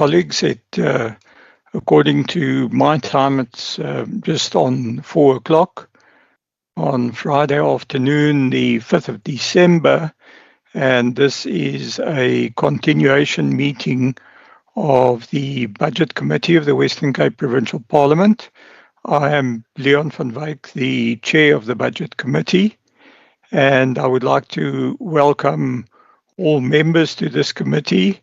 colleagues, according to my time, it's just on 4 o'clock on Friday afternoon, the 5th of December, and this is a continuation meeting of the Budget Committee of the Western Cape Provincial Parliament. I am Leon van Wyk, the Chair of the Budget Committee, and I would like to welcome all members to this committee,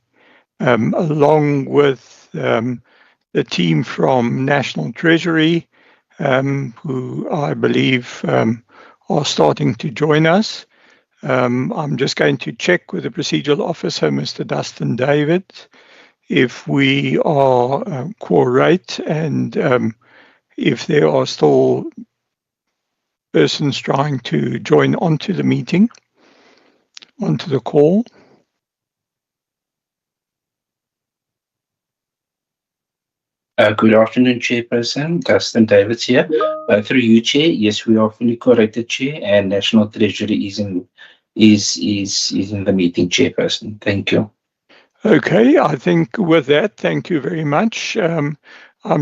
along with the team from National Treasury, who I believe are starting to join us. I'm just going to check with the procedural officer, Mr. Dustin David, if we are quorate and if there are still persons trying to join onto the meeting, onto the call. Good afternoon, Chairperson. Dustin Davids here. Through you, Chair. Yes, we are fully corrected, Chair, and National Treasury is in the meeting, Chairperson. Thank you. Okay, I think with that, thank you very much. I'm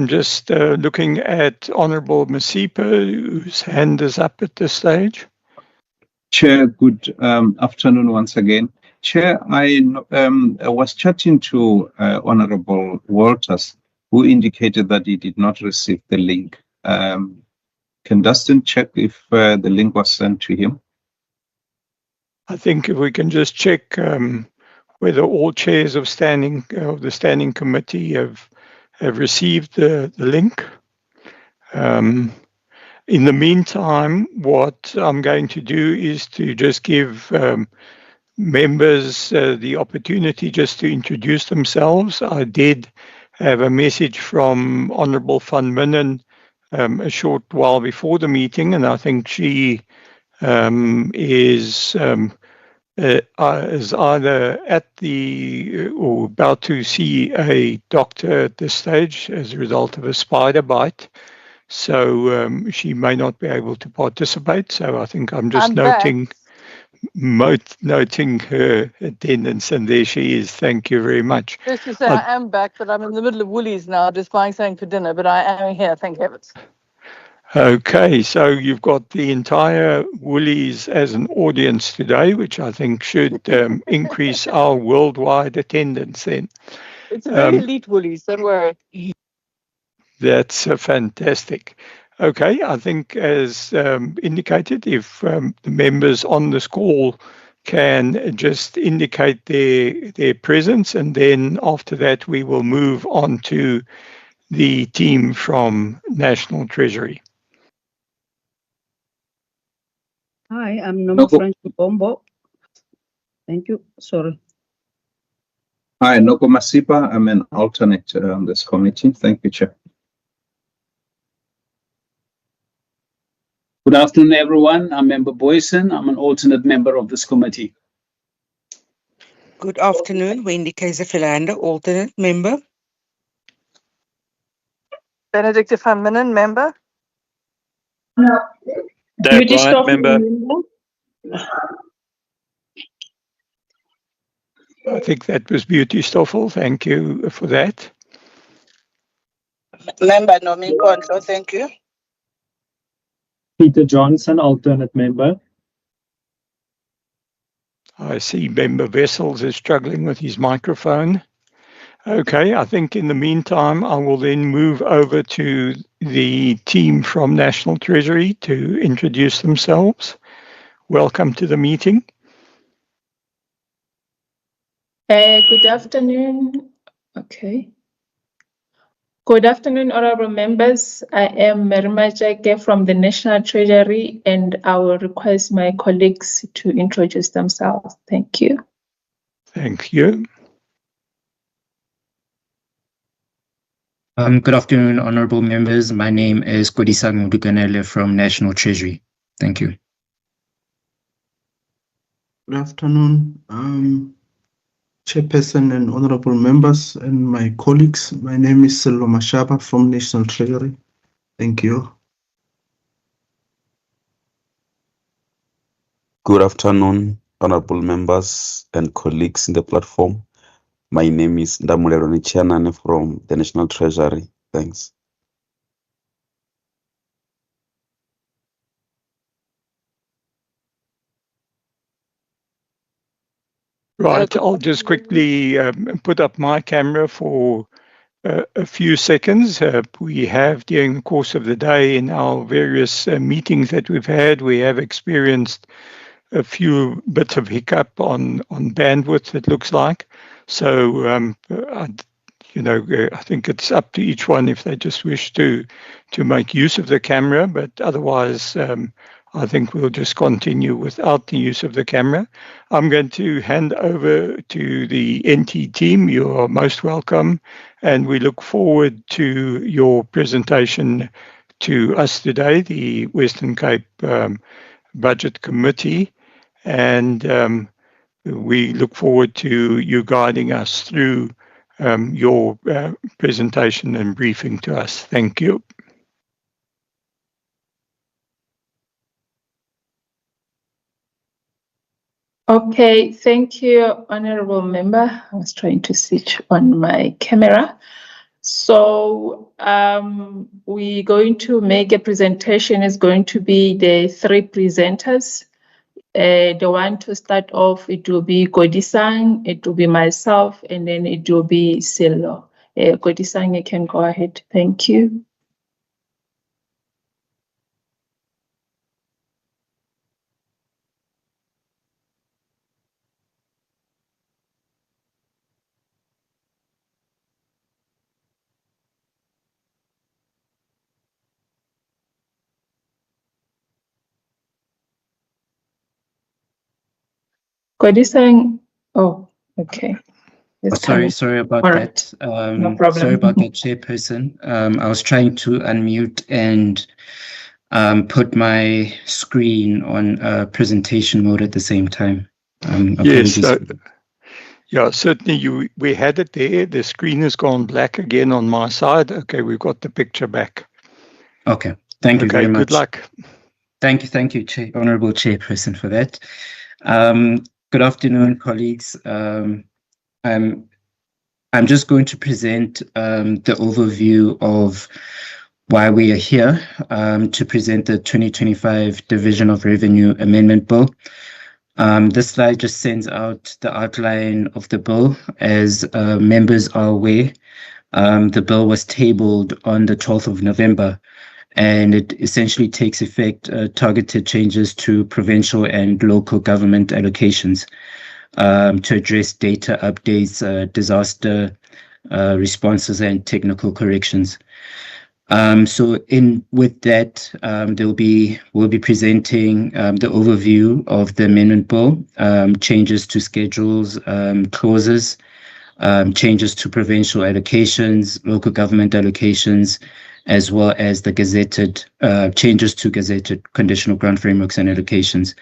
just looking at Honourable Masipa, whose hand is up at this stage. Chair, good afternoon once again. Chair, I was chatting to Honourable Walters, who indicated that he did not receive the link. Can Dustin check if the link was sent to him? I think if we can just check whether all chairs of the standing committee have received the link. In the meantime, what I'm going to do is to just give members the opportunity just to introduce themselves. I did have a message from Honourable Van Minnen a short while before the meeting, and I think she is either at or about to see a doctor at this stage as a result of a spider bite. So she may not be able to participate. So I think I'm just noting her attendance, and there she is. Thank you very much. Just to say, I am back, but I'm in the middle of Woolies now, just buying something for dinner, but I am here, thank heavens. Okay, so you've got the entire Woolies as an audience today, which I think should increase our worldwide attendance then. It's a very elite Woolies, don't worry. That's fantastic. Okay, I think as indicated, if the members on this call can just indicate their presence, and then after that we will move on to the team from National Treasury. Hi, I'm Nomo French Bombo. Thank you. Sorry. Hi, Noko Masipa. I'm an alternate on this committee. Thank you, Chair. Good afternoon, everyone. I'm Member Boyson. I'm an alternate member of this committee. Good afternoon. Wendy Kaiser-Philander, alternate member. Benedicte van Minnen, member. Dave Bryant, member. I think that was Beauty Stoffel. Thank you for that. Member Nomin Kondlo, thank you. Peter Johnson, alternate member. I see Member Wessels is struggling with his microphone. Okay, I think in the meantime, I will then move over to the team from National Treasury to introduce themselves. Welcome to the meeting. Good afternoon. Okay. Good afternoon, honorable members. I am Merima Jake from the National Treasury, and I will request my colleagues to introduce themselves. Thank you. Thank you. Good afternoon, honorable members. My name is Kodisang Mudukanele from National Treasury. Thank you. Good afternoon, Chairperson and honorable members and my colleagues. My name is Sello Mashaba from National Treasury. Thank you. Good afternoon, honorable members and colleagues in the platform. My name is Ndamulelo Chianane from the National Treasury. Thanks. Right, I'll just quickly put up my camera for a few seconds. We have, during the course of the day in our various meetings that we've had, we have experienced a few bits of hiccup on bandwidth, it looks like. So, I think it's up to each one if they just wish to make use of the camera, but otherwise, I think we'll just continue without the use of the camera. I'm going to hand over to the NT team. You are most welcome, and we look forward to your presentation to us today, the Western Cape Budget Committee, and we look forward to you guiding us through your presentation and briefing to us. Thank you. Okay, thank you, Honorable Member. I was trying to switch on my camera. So we're going to make a presentation. It's going to be the three presenters. The one to start off, it will be Kodisang, it will be myself, and then it will be Silo. Kodisang, you can go ahead. Thank you. Kodisang, oh, okay. Sorry about that. No problem. Sorry about that, Chairperson. I was trying to unmute and put my screen on presentation mode at the same time. Yes, yeah, certainly we had it there. The screen has gone black again on my side. Okay, we've got the picture back. Okay, thank you very much. Good luck. Thank you, Honorable Chairperson, for that. Good afternoon, colleagues. I'm just going to present the overview of why we are here to present the 2025 Division of Revenue Amendment Bill. This slide just sends out the outline of the bill. As members are aware, the bill was tabled on the 12th of November, and it essentially takes effect targeted changes to provincial and local government allocations to address data updates, disaster responses, and technical corrections. With that, we'll be presenting the overview of the amendment bill, changes to schedules, clauses, changes to provincial allocations, local government allocations, as well as the gazetted changes to gazetted conditional grant frameworks and allocations.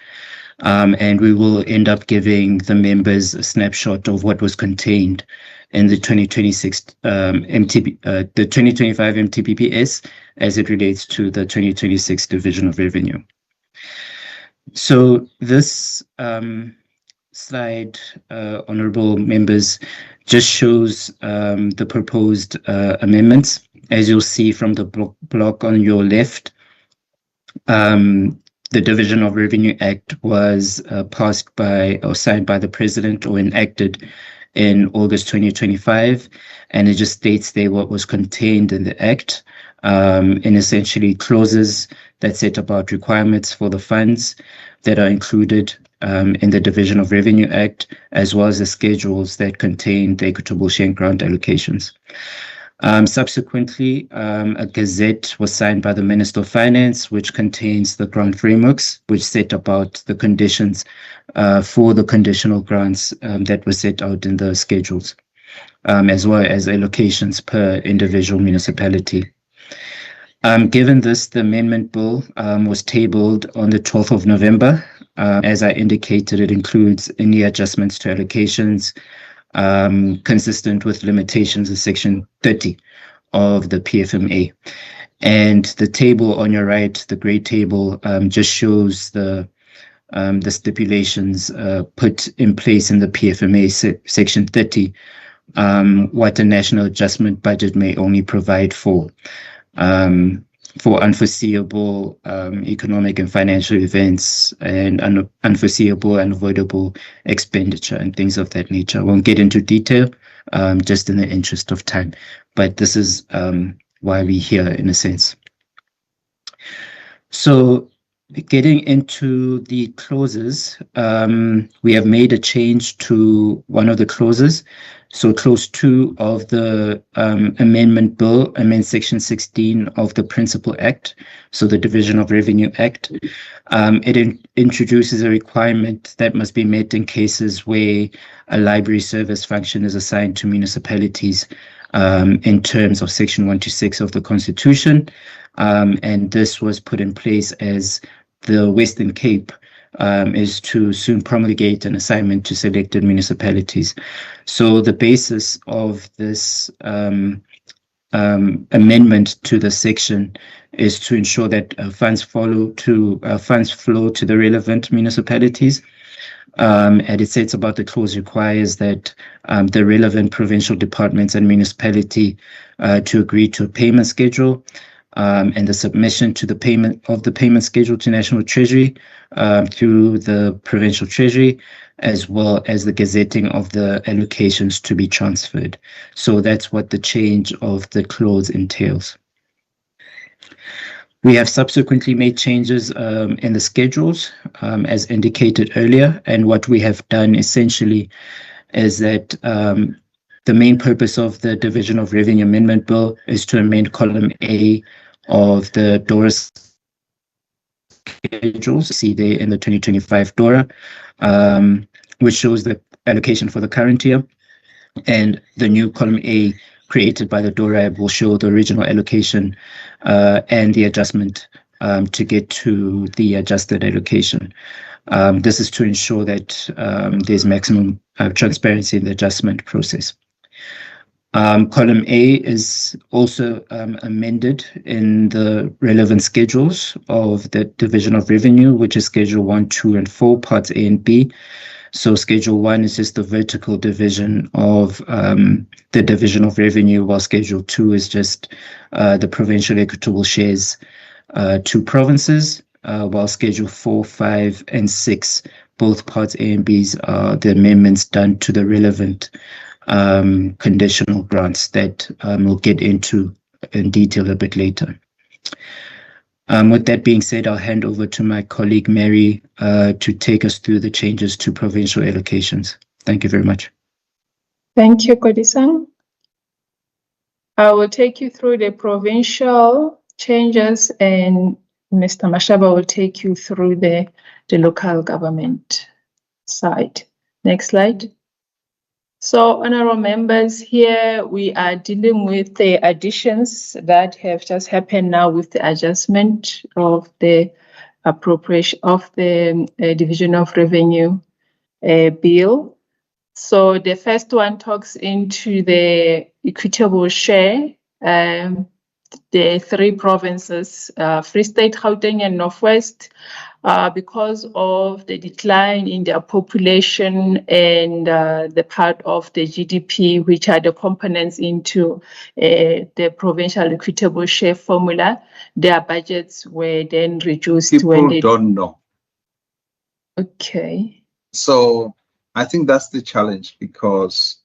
And we will end up giving the members a snapshot of what was contained in the 2026 the 2025 MTBPS as it relates to the 2026 Division of Revenue. So this slide, honorable members, just shows the proposed amendments. As you'll see from the block on your left, the Division of Revenue Act was passed by or signed by the President or enacted in August 2025, and it just states there what was contained in the Act, in essentially clauses that set about requirements for the funds that are included in the Division of Revenue Act, as well as the schedules that contain the equitable share grant allocations. Subsequently, a gazette was signed by the Minister of Finance, which contains the grant frameworks, which set about the conditions for the conditional grants that were set out in the schedules, as well as allocations per individual municipality. Given this, the amendment bill was tabled on the 12th of November. As I indicated, it includes any adjustments to allocations, consistent with limitations of Section 30 of the PFMA. And the table on your right, the grey table, just shows the stipulations put in place in the PFMA Section 30 what a national adjustment budget may only provide for unforeseeable economic and financial events and unforeseeable and avoidable expenditure and things of that nature. I won't get into detail, just in the interest of time, but this is why we're here in a sense. So getting into the clauses, we have made a change to one of the clauses. So clause 2 of the amendment bill amends section 16 of the Principal Act, so the Division of Revenue Act. It introduces a requirement that must be met in cases where a library service function is assigned to municipalities in terms of section 126 of the Constitution. And this was put in place as the Western Cape is to soon promulgate an assignment to selected municipalities. So the basis of this amendment to the section is to ensure that funds flow to the relevant municipalities. And it says about the clause requires that the relevant provincial departments and municipality to agree to a payment schedule, and the submission to the payment schedule to National Treasury through the Provincial Treasury, as well as the gazetting of the allocations to be transferred. So that's what the change of the clause entails. We have subsequently made changes in the schedules, as indicated earlier, and what we have done essentially is that the main purpose of the Division of Revenue Amendment Bill is to amend column A of the DORA schedules, see there in the 2025 DORA, which shows the allocation for the current year. And the new column A created by the DORA will show the original allocation and the adjustment to get to the adjusted allocation. This is to ensure that there's maximum transparency in the adjustment process. Column A is also amended in the relevant schedules of the Division of Revenue, which is Schedule 1, 2, and 4, Parts A and B. So Schedule 1 is just the vertical division of the Division of Revenue, while Schedule 2 is just the provincial equitable shares to provinces, while Schedule 4, 5, and 6, both Parts A and B's, are the amendments done to the relevant conditional grants that we'll get into in detail a bit later. With that being said, I'll hand over to my colleague Mary to take us through the changes to provincial allocations. Thank you very much. Thank you, Kodisang. I will take you through the provincial changes, and Mr. Mashaba will take you through the local government side. Next slide. So, honorable members, here we are dealing with the additions that have just happened now with the adjustment of the appropriation of the Division of Revenue bill. So the first one talks into the equitable share. The three provinces, Free State, Gauteng, and Northwest, because of the decline in their population and the part of the GDP, which are the components into the provincial equitable share formula, their budgets were then reduced. People don't know. Okay. So I think that's the challenge, because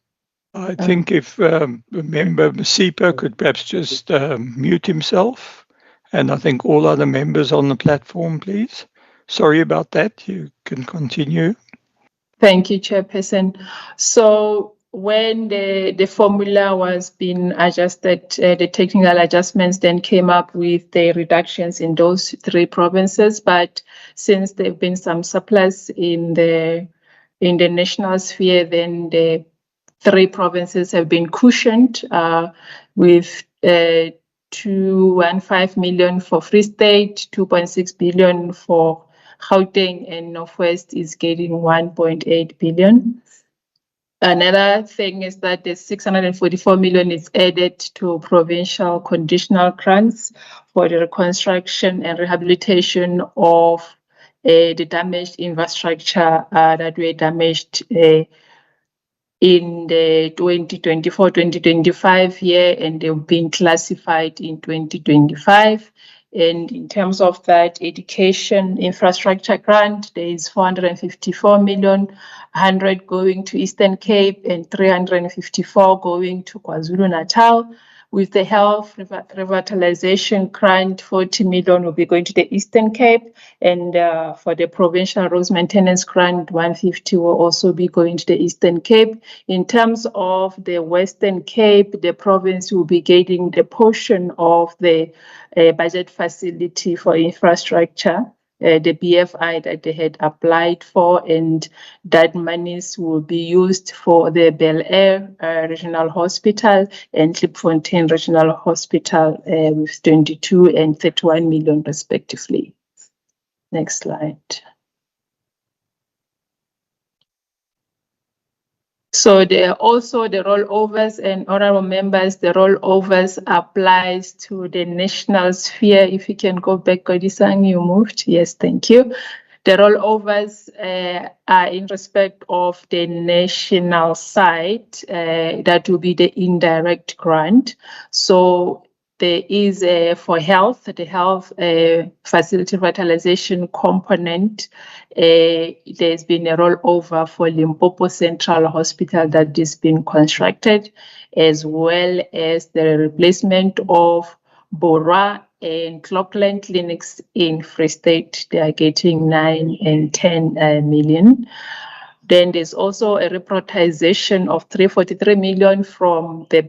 I think if member Masipa could perhaps just mute himself, and I think all other members on the platform, please. Sorry about that. You can continue. Thank you, Chairperson. So when the formula was being adjusted, the technical adjustments then came up with the reductions in those three provinces. But since there have been some surplus in the national sphere, then the three provinces have been cushioned with 215 million for Free State, 2.6 billion for Gauteng, and Northwest is getting 1.8 billion. Another thing is that the 644 million is added to provincial conditional grants for the reconstruction and rehabilitation of the damaged infrastructure that were damaged in the 2024-2025 year, and they've been classified in 2025. And in terms of that education infrastructure grant, there is 454 million, 100 going to Eastern Cape and 354 going to KwaZulu-Natal. With the health revitalization grant, 40 million will be going to the Eastern Cape, and for the provincial roads maintenance grant, 150 will also be going to the Eastern Cape. In terms of the Western Cape, the province will be getting the portion of the budget facility for infrastructure, the BFI that they had applied for, and that monies will be used for the Bel Air Regional Hospital and Klipfontein Regional Hospital with 22 and 31 million respectively. Next slide. So there are also the rollovers, and honorable members, the rollovers applies to the national sphere. If you can go back, Kodisang, you moved. Yes, thank you. The rollovers are in respect of the national side. That will be the indirect grant. So there is for health, the health facility revitalization component. There's been a rollover for Limpopo Central Hospital that is being constructed, as well as the replacement of Bora and Clockland clinics in Free State. They are getting 9 and 10 million. Then there's also a reprioritization of 343 million from the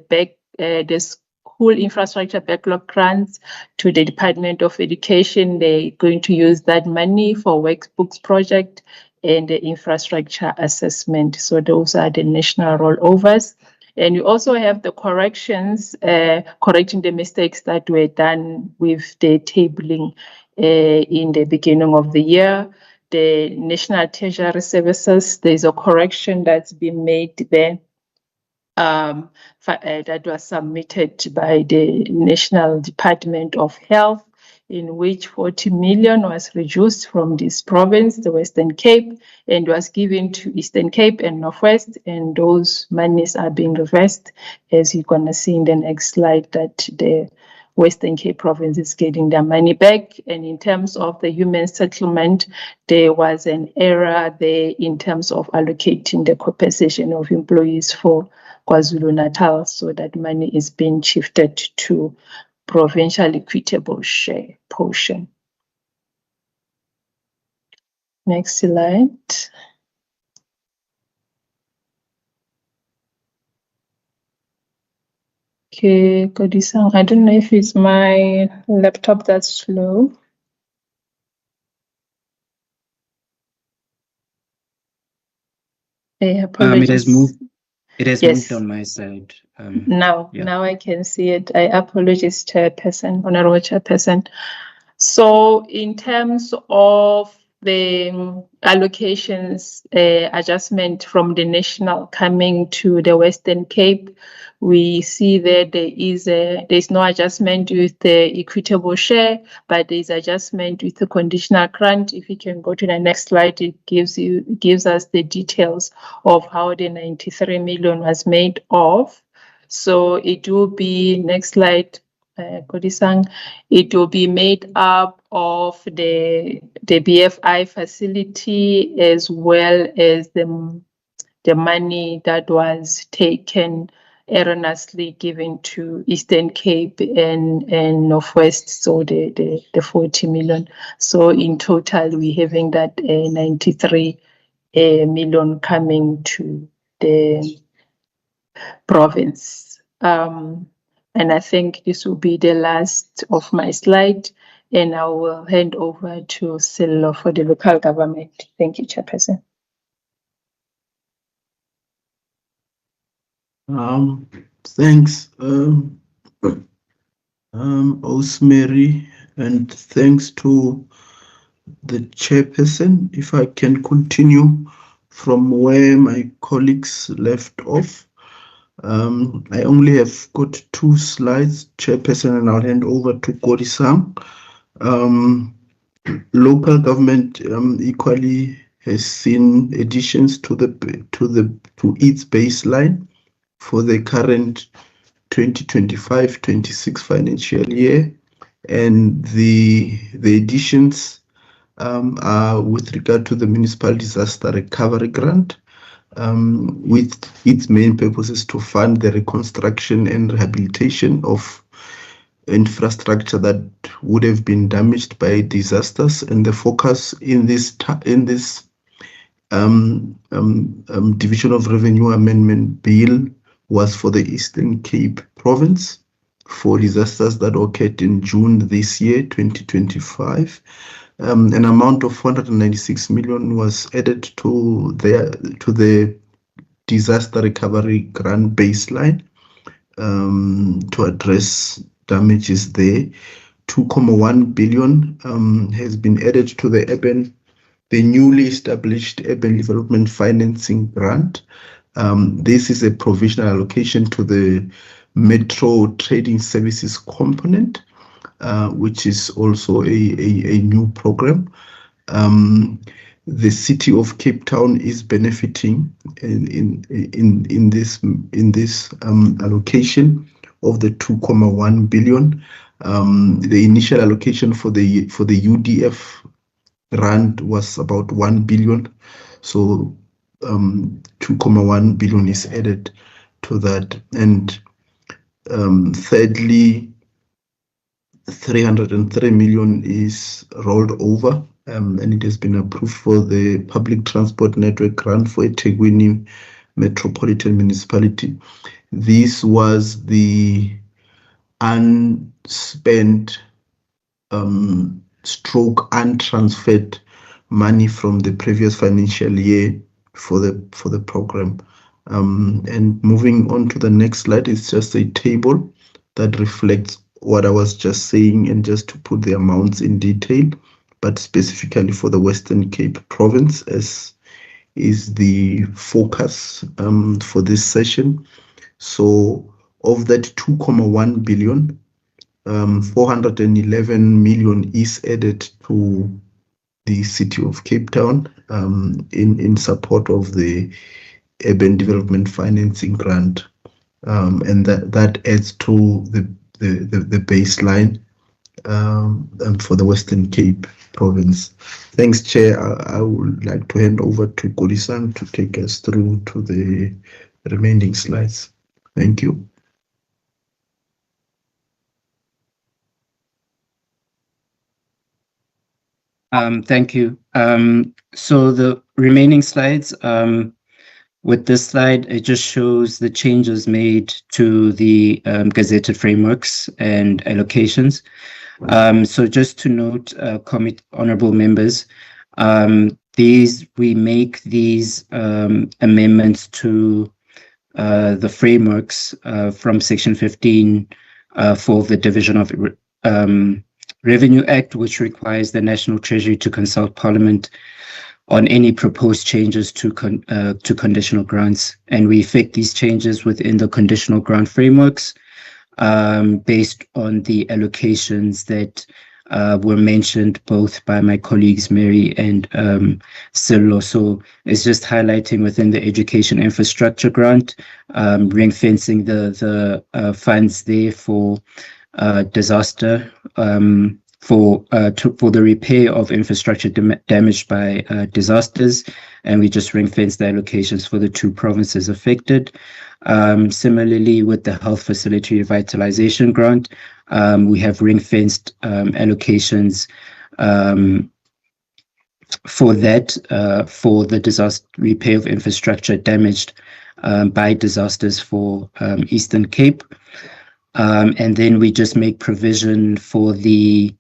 school infrastructure backlog grants to the Department of Education. They're going to use that money for workbooks project and the infrastructure assessment. So those are the national rollovers. And you also have the corrections, correcting the mistakes that were done with the tabling in the beginning of the year. The National Treasury Services, there's a correction that's been made there. That was submitted by the National Department of Health, in which 40 million was reduced from this province, the Western Cape, and was given to Eastern Cape and Northwest, and those monies are being reversed, as you're going to see in the next slide, that the Western Cape province is getting their money back. And in terms of the human settlement, there was an error there in terms of allocating the compensation of employees for KwaZulu-Natal, so that money is being shifted to provincial equitable share portion. Next slide. Okay, Kodisang, I don't know if it's my laptop that's slow. Apologies. It has Yes. moved on my side. Now I can see it. I apologize, Chairperson, Honorable Chairperson. So in terms of the allocations adjustment from the national coming to the Western Cape, we see that there's no adjustment with the equitable share, but there's adjustment with the conditional grant. If you can go to the next slide, it gives us the details of how the 93 million was made of. So it will be, next slide, Kodisang, it will be made up of the BFI facility, as well as the money that was taken erroneously given to Eastern Cape and Northwest, so the 40 million. So in total, we're having that 93 million coming to the province. And I think this will be the last of my slide, and I will hand over to Sello for the local government. Thank you, Chairperson. Thanks, Rosemary, and thanks to the chairperson. If I can continue from where my colleagues left off. I only have got 2 slides, Chairperson, and I'll hand over to Kodisang. Local government equally has seen additions to its baseline for the current 2025-26 financial year, and the additions are with regard to the municipal disaster recovery grant, with its main purpose is to fund the reconstruction and rehabilitation of infrastructure that would have been damaged by disasters. And the focus in this Division of Revenue Amendment Bill was for the Eastern Cape Province for disasters that occurred in June this year, 2025. An amount of 496 million was added to the disaster recovery grant baseline to address damages there. 2.1 billion has been added to the newly established Urban Development Financing Grant. This is a provisional allocation to the Metro Trading Services component, which is also a new program. The city of Cape Town is benefiting in this allocation of the 2.1 billion. The initial allocation for the UDF rand was about 1 billion, so 2.1 billion is added to that. And thirdly, 303 million is rolled over, and it has been approved for the public transport network grant for eThekwini Metropolitan Municipality. This was the unspent stroke untransferred money from the previous financial year for the program. And moving on to the next slide, it's just a table that reflects what I was just saying, and just to put the amounts in detail, but specifically for the Western Cape Province, as is the focus for this session. So of that 2.1 billion, 411 million is added to the city of Cape Town in support of the Urban Development Financing Grant, and that adds to the baseline for the Western Cape Province. Thanks, Chair. I would like to hand over to Golisan to take us through to the remaining slides. Thank you. Thank you. So the remaining slides, with this slide, it just shows the changes made to the gazetted frameworks and allocations. So just to note, honorable members, we make these amendments to the frameworks from Section 15 for the Division of Revenue Act, which requires the National Treasury to consult Parliament on any proposed changes to conditional grants, and we effect these changes within the conditional grant frameworks based on the allocations that were mentioned both by my colleagues Mary and Cyril. So it's just highlighting within the education infrastructure grant, ring fencing the funds there for disaster, for the repair of infrastructure damaged by disasters, and we just ring fence the allocations for the two provinces affected. Similarly, with the health facility revitalization grant, we have ring fenced allocations for that, for the disaster repair of infrastructure damaged by disasters for Eastern Cape. And then we just make provision for the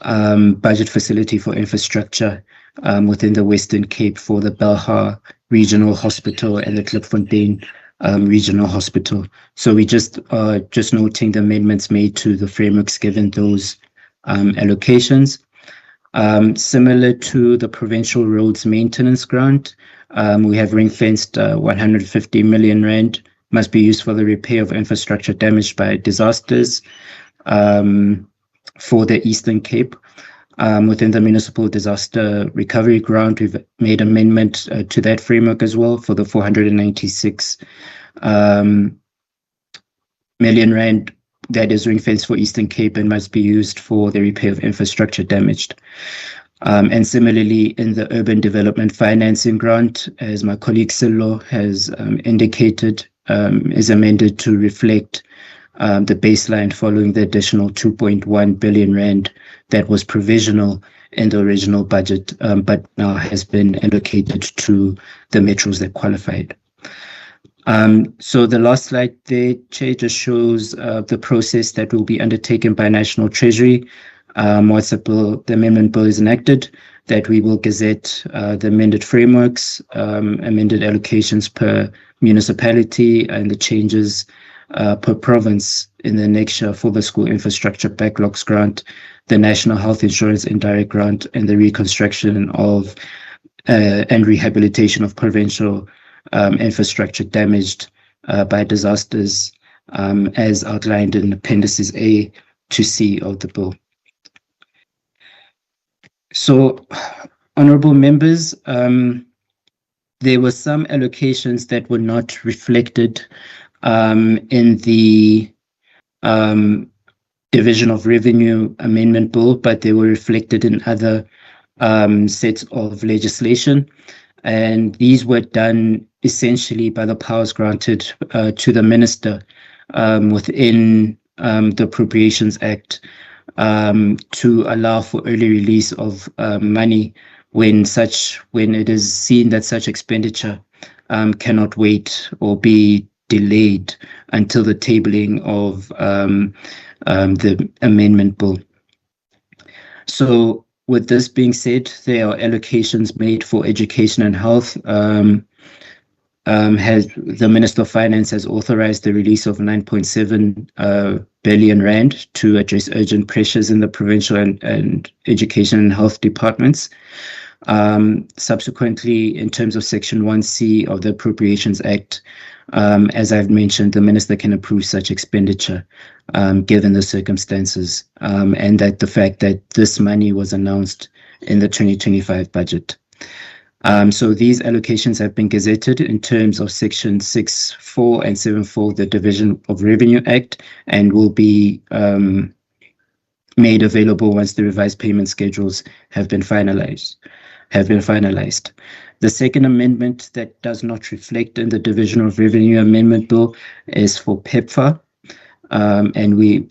budget facility for infrastructure within the Western Cape for the Belhar Regional Hospital and the Klipfontein Regional Hospital. So we just noting the amendments made to the frameworks given those allocations. Similar to the Provincial Roads Maintenance Grant, we have ring-fenced 150 million rand must be used for the repair of infrastructure damaged by disasters for the Eastern Cape. Within the Municipal Disaster Recovery Grant, we've made amendment to that framework as well for the 496 million rand that is ring-fenced for Eastern Cape and must be used for the repair of infrastructure damaged. And similarly, in the Urban Development Financing Grant, as my colleague Silo has indicated, is amended to reflect the baseline following the additional 2.1 billion rand that was provisional in the original budget, but now has been allocated to the metros that qualified. So the last slide there, Chair, just shows the process that will be undertaken by National Treasury once the amendment bill is enacted, that we will gazette the amended frameworks, amended allocations per municipality, and the changes per province in the next year for the School Infrastructure Backlogs Grant, the National Health Insurance Indirect Grant, and the reconstruction of and rehabilitation of provincial infrastructure damaged by disasters, as outlined in Appendices A to C of the bill. So, honourable members, there were some allocations that were not reflected in the Division of Revenue Amendment Bill, but they were reflected in other sets of legislation. And these were done essentially by the powers granted to the minister within the Appropriations Act to allow for early release of money when it is seen that such expenditure cannot wait or be delayed until the tabling of the amendment bill. So with this being said, there are allocations made for education and health. The Minister of Finance has authorized the release of 9.7 billion rand to address urgent pressures in the provincial and education and health departments. Subsequently, in terms of Section 1C of the Appropriations Act, as I've mentioned, the minister can approve such expenditure given the circumstances, and that the fact that this money was announced in the 2025 budget. So these allocations have been gazetted in terms of Section 6.4 and 7.4 the Division of Revenue Act, and will be made available once the revised payment schedules have been finalized. The second amendment that does not reflect in the Division of Revenue Amendment Bill is for PEPFAR, and the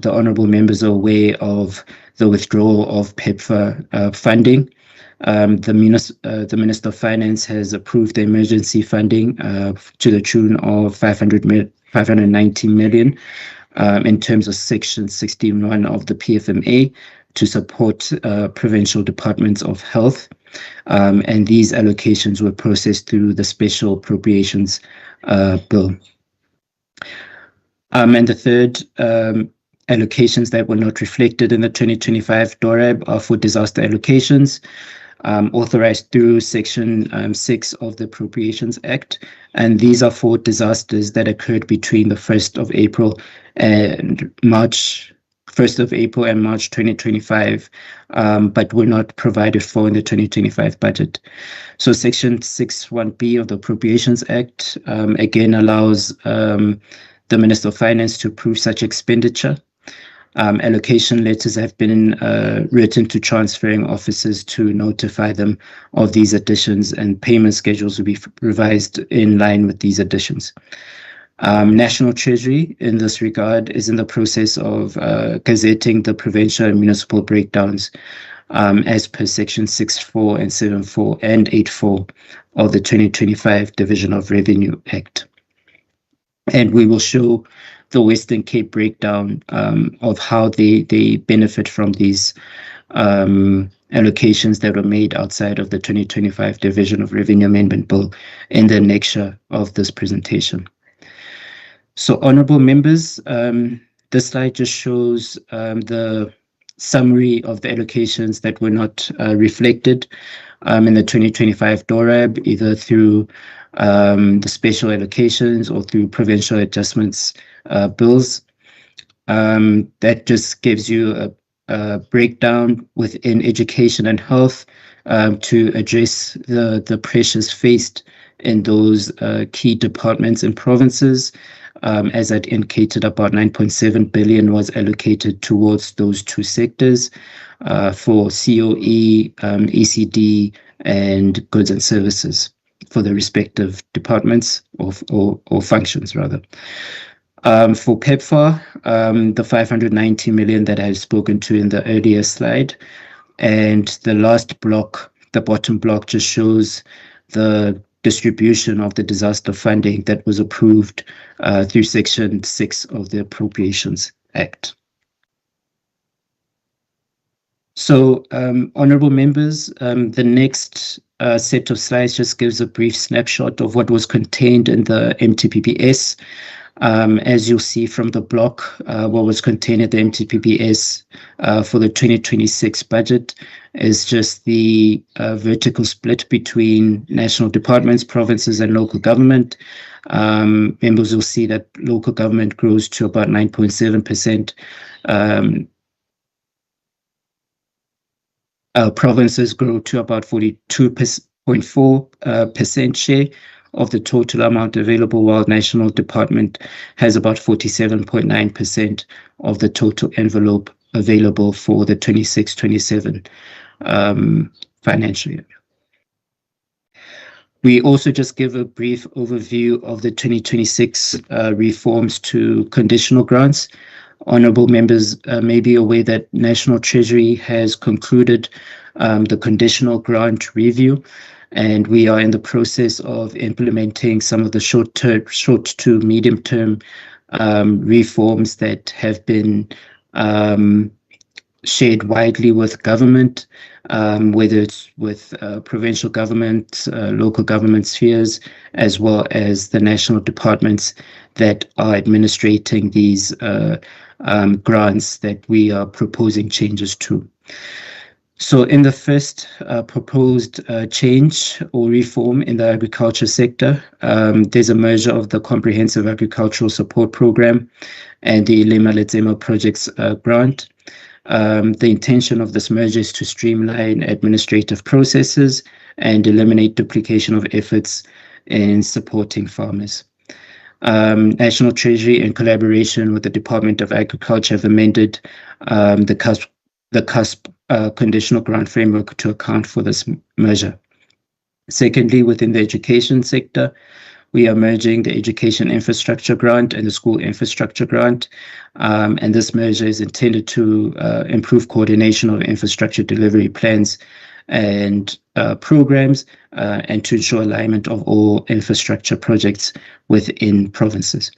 honourable members are aware of the withdrawal of PEPFAR funding. The Minister of Finance has approved the emergency funding to the tune of 590 million in terms of Section 61 of the PFMA to support provincial departments of health. And these allocations were processed through the Special Appropriations Bill. And the third allocations that were not reflected in the 2025 DORAB are for disaster allocations, authorized through Section 6 of the Appropriations Act. And these are for disasters that occurred between the 1st of April and March 2025, but were not provided for in the 2025 budget. So Section 6.1b of the Appropriations Act again allows the Minister of Finance to approve such expenditure. Allocation letters have been written to transferring officers to notify them of these additions, and payment schedules will be revised in line with these additions. National Treasury, in this regard, is in the process of gazetting the provincial and municipal breakdowns as per Section 6.4 and 7.4 and 8.4 of the 2025 Division of Revenue Act. And we will show the Western Cape breakdown of how they benefit from these allocations that were made outside of the 2025 Division of Revenue Amendment Bill in the annexure of this presentation. So, honourable members, this slide just shows the summary of the allocations that were not reflected in the 2025 DORAB, either through the special allocations or through provincial adjustments bills. That just gives you breakdown within education and health to address the pressures faced in those key departments and provinces. As I'd indicated, about 9.7 billion was allocated towards those two sectors for COE, ECD, and goods and services for the respective departments or functions, rather. For PEPFAR, the 590 million that I've spoken to in the earlier slide, and the last block, the bottom block, just shows the distribution of the disaster funding that was approved through Section 6 of the Appropriations Act. So, honorable members, the next set of slides just gives a brief snapshot of what was contained in the MTPPS. As you'll see from the block, what was contained in the MTPPS for the 2026 budget is just the vertical split between national departments, provinces, and local government. Members will see that local government grows to about 9.7%. Provinces grow to about 42.4% share of the total amount available, while national department has about 47.9% of the total envelope available for the 26-27 financial year. We also just give a brief overview of the 2026 reforms to conditional grants. Honourable members may be aware that National Treasury has concluded the conditional grant review, and we are in the process of implementing some of the short to medium term reforms that have been shared widely with government, whether it's with provincial government, local government spheres, as well as the national departments that are administrating these grants that we are proposing changes to. So in the first proposed change or reform in the agriculture sector, there's a merger of the Comprehensive Agricultural Support Program and the Lema Letsema Projects grant. The intention of this merger is to streamline administrative processes and eliminate duplication of efforts in supporting farmers. National Treasury, in collaboration with the Department of Agriculture, have amended the CUSP conditional grant framework to account for this merger. Secondly, within the education sector, we are merging the Education Infrastructure Grant and the School Infrastructure Grant, and this merger is intended to improve coordination of infrastructure delivery plans and programs, and to ensure alignment of all infrastructure projects within provinces.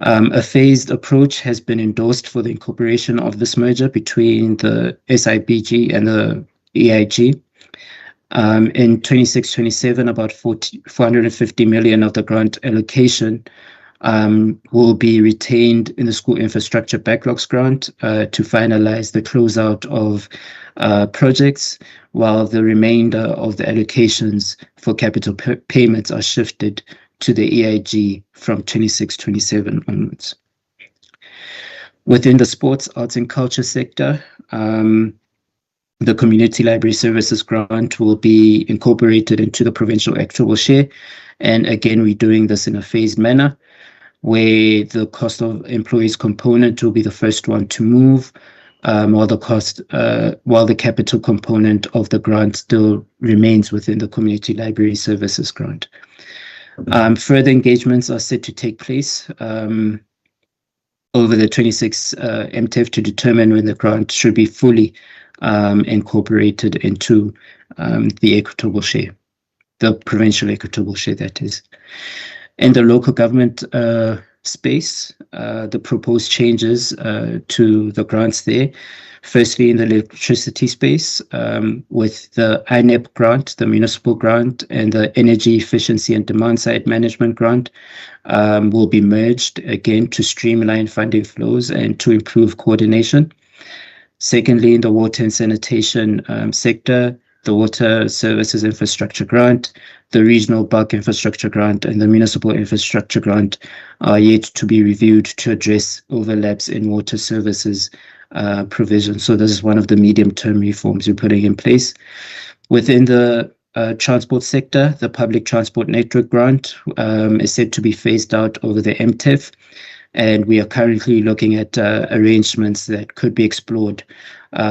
A phased approach has been endorsed for the incorporation of this merger between the SIBG and the EIG. In 26-27, about 450 million of the grant allocation will be retained in the School Infrastructure Backlogs Grant to finalize the closeout of projects, while the remainder of the allocations for capital payments are shifted to the EIG from 26-27 onwards. Within the sports, arts and culture sector, the Community Library Services Grant will be incorporated into the provincial actual share. And again, we're doing this in a phased manner, where the cost of employees component will be the first one to move, while the capital component of the grant still remains within the Community Library Services Grant. Further engagements are set to take place over the 26 MTEF to determine when the grant should be fully incorporated into the equitable share, the provincial equitable share, that is. In the local government space, the proposed changes to the grants there. Firstly, in the electricity space, with the INEP grant, the municipal grant, and the energy efficiency and demand side management grant will be merged again to streamline funding flows and to improve coordination. Secondly, in the water and sanitation sector, the Water Services Infrastructure Grant, the Regional Bulk Infrastructure Grant, and the Municipal Infrastructure Grant are yet to be reviewed to address overlaps in water services provision. So this is one of the medium-term reforms we're putting in place. Within the transport sector, the public transport network grant is set to be phased out over the MTEF, and we are currently looking at arrangements that could be explored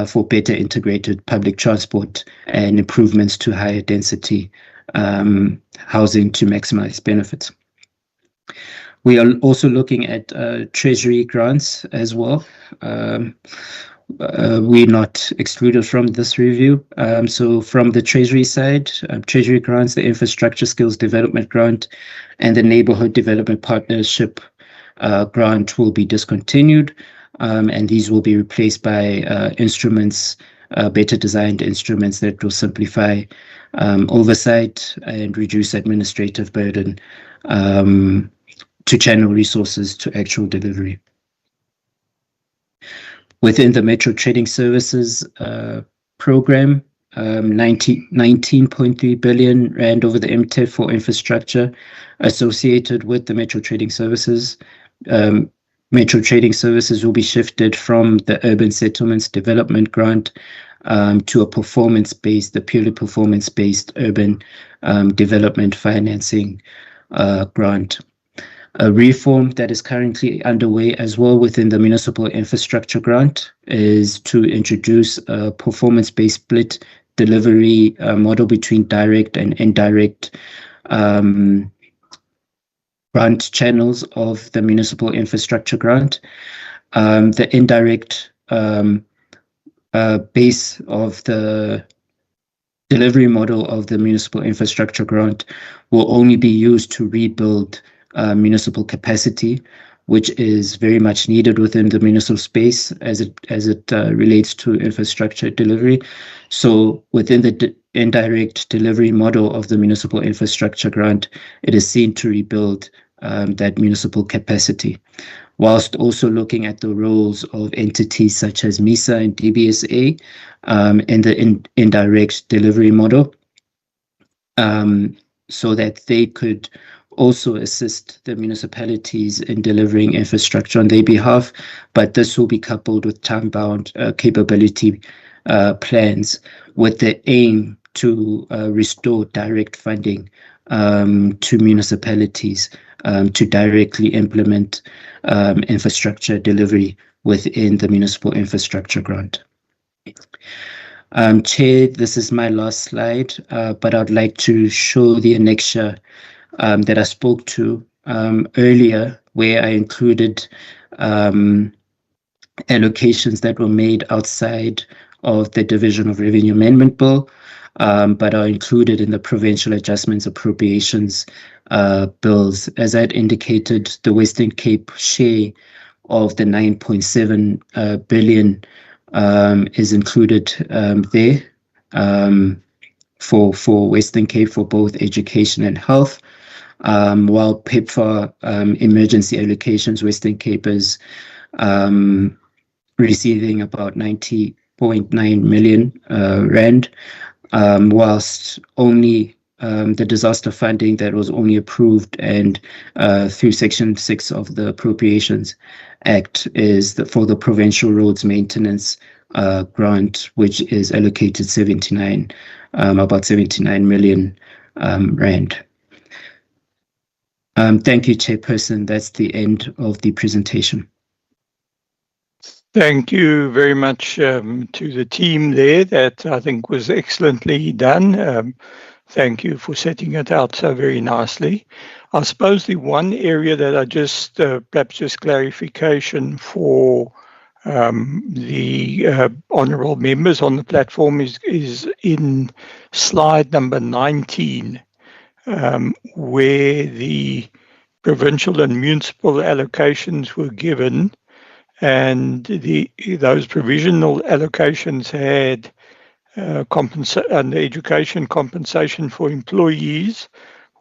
for better integrated public transport and improvements to higher density housing to maximize benefits. We are also looking at treasury grants as well. We're not excluded from this review. So from the treasury side, treasury grants, the infrastructure skills development grant and the neighborhood development partnership grant will be discontinued, and these will be replaced by instruments, better designed instruments that will simplify oversight and reduce administrative burden to channel resources to actual delivery. Within the Metro Trading Services program, 19.3 billion rand over the MTEF for infrastructure associated with the Metro Trading Services. Metro Trading Services will be shifted from the Urban Settlements Development Grant to a purely performance-based urban development financing grant. A reform that is currently underway as well within the municipal infrastructure grant is to introduce a performance-based split delivery model between direct and indirect grant channels of the municipal infrastructure grant. The indirect base of the delivery model of the municipal infrastructure grant will only be used to rebuild municipal capacity, which is very much needed within the municipal space as it relates to infrastructure delivery. So within the indirect delivery model of the municipal infrastructure grant, it is seen to rebuild that municipal capacity, whilst also looking at the roles of entities such as MISA and DBSA in the indirect delivery model, so that they could also assist the municipalities in delivering infrastructure on their behalf, but this will be coupled with time-bound capability plans with the aim to restore direct funding to municipalities to directly implement infrastructure delivery within the municipal infrastructure grant. Chair, this is my last slide, but I'd like to show the annexure that I spoke to earlier, where I included allocations that were made outside of the Division of Revenue Amendment Bill, but are included in the Provincial Adjustments Appropriations bills. As I had indicated, the Western Cape share of the 9.7 billion is included there for Western Cape for both education and health. While PEPFAR emergency allocations, Western Cape is receiving about 90.9 million rand, whilst only the disaster funding that was only approved and through Section 6 of the Appropriations Act is for the Provincial Roads Maintenance grant, which is allocated about 79 million rand. Thank you, Chairperson. That's the end of the presentation. Thank you very much to the team there. That I think was excellently done. Thank you for setting it out so very nicely. I suppose the one area that I just, perhaps just clarification for the honourable members on the platform is in slide number 19, where the provincial and municipal allocations were given, and those provisional allocations had and the education compensation for employees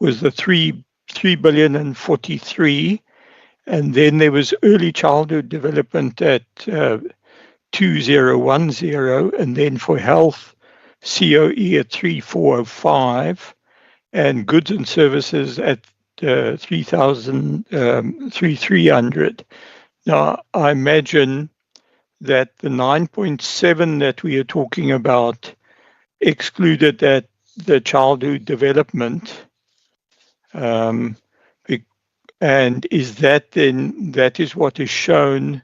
was the 3 billion and 43, and then there was early childhood development at 2010, and then for health COE at 3405, and goods and services at 3,300. Now, I imagine that the 9.7 that we are talking about excluded that the childhood development, and is that then that is what is shown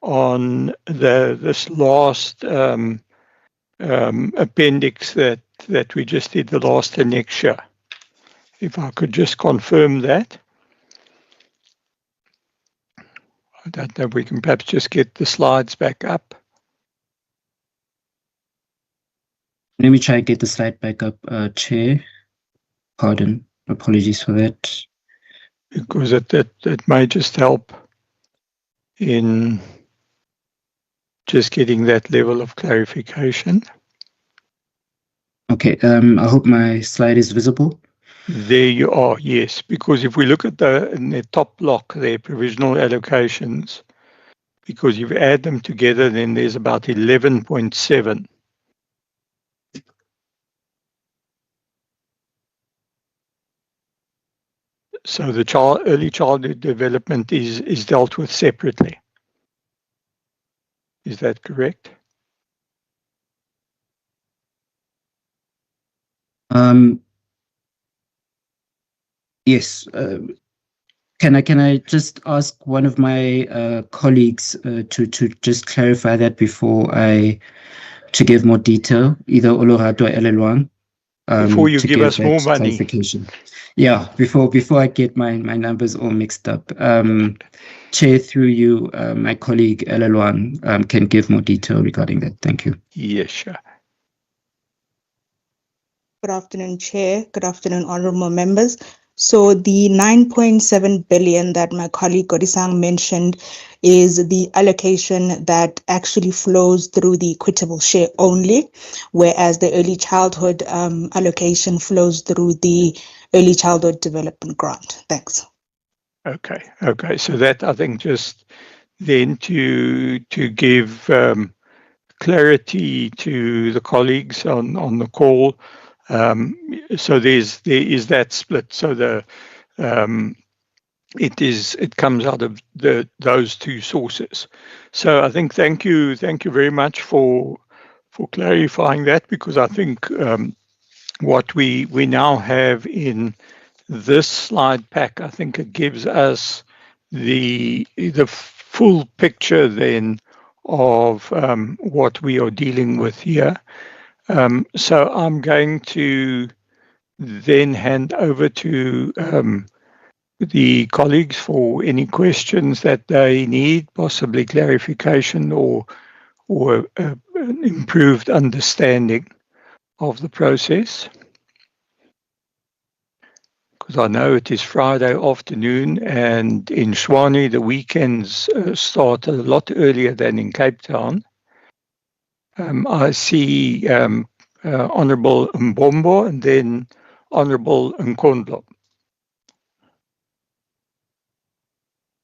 on this last appendix that we just did, the last annexure. If I could just confirm that. I don't know if we can perhaps just get the slides back up. Let me try and get the slide back up, Chair. Pardon, apologies for that. Because it may just help in just getting that level of clarification. Okay, I hope my slide is visible. There you are, yes, because if we look at in the top block there, provisional allocations, because you add them together, then there's about 11.7. So the early childhood development is dealt with separately. Is that correct? Yes. Can I just ask one of my colleagues to just clarify that before to give more detail, either Olorato or Elelwang, Before you to give us that more money. clarification. Yeah, before I get my numbers all mixed up. Chair, through you, my colleague Elelwang can give more detail regarding that. Thank you. Yes, sure. Good afternoon, Chair. Good afternoon, honorable members. So the 9.7 billion that my colleague Godisang mentioned is the allocation that actually flows through the equitable share only, whereas the early childhood allocation flows through the early childhood development grant. Thanks. Okay. So that I think just then to give clarity to the colleagues on the call. So there is that split. So it comes out of those two sources. So I think thank you very much for clarifying that, because I think what we now have in this slide pack, I think it gives us the full picture then of what we are dealing with here. So I'm going to then hand over to the colleagues for any questions that they need, possibly clarification or an improved understanding of the process. Because I know it is Friday afternoon, and in Tshwane the weekends start a lot earlier than in Cape Town. I see Honourable Mbombo and then Honourable Nkondlo.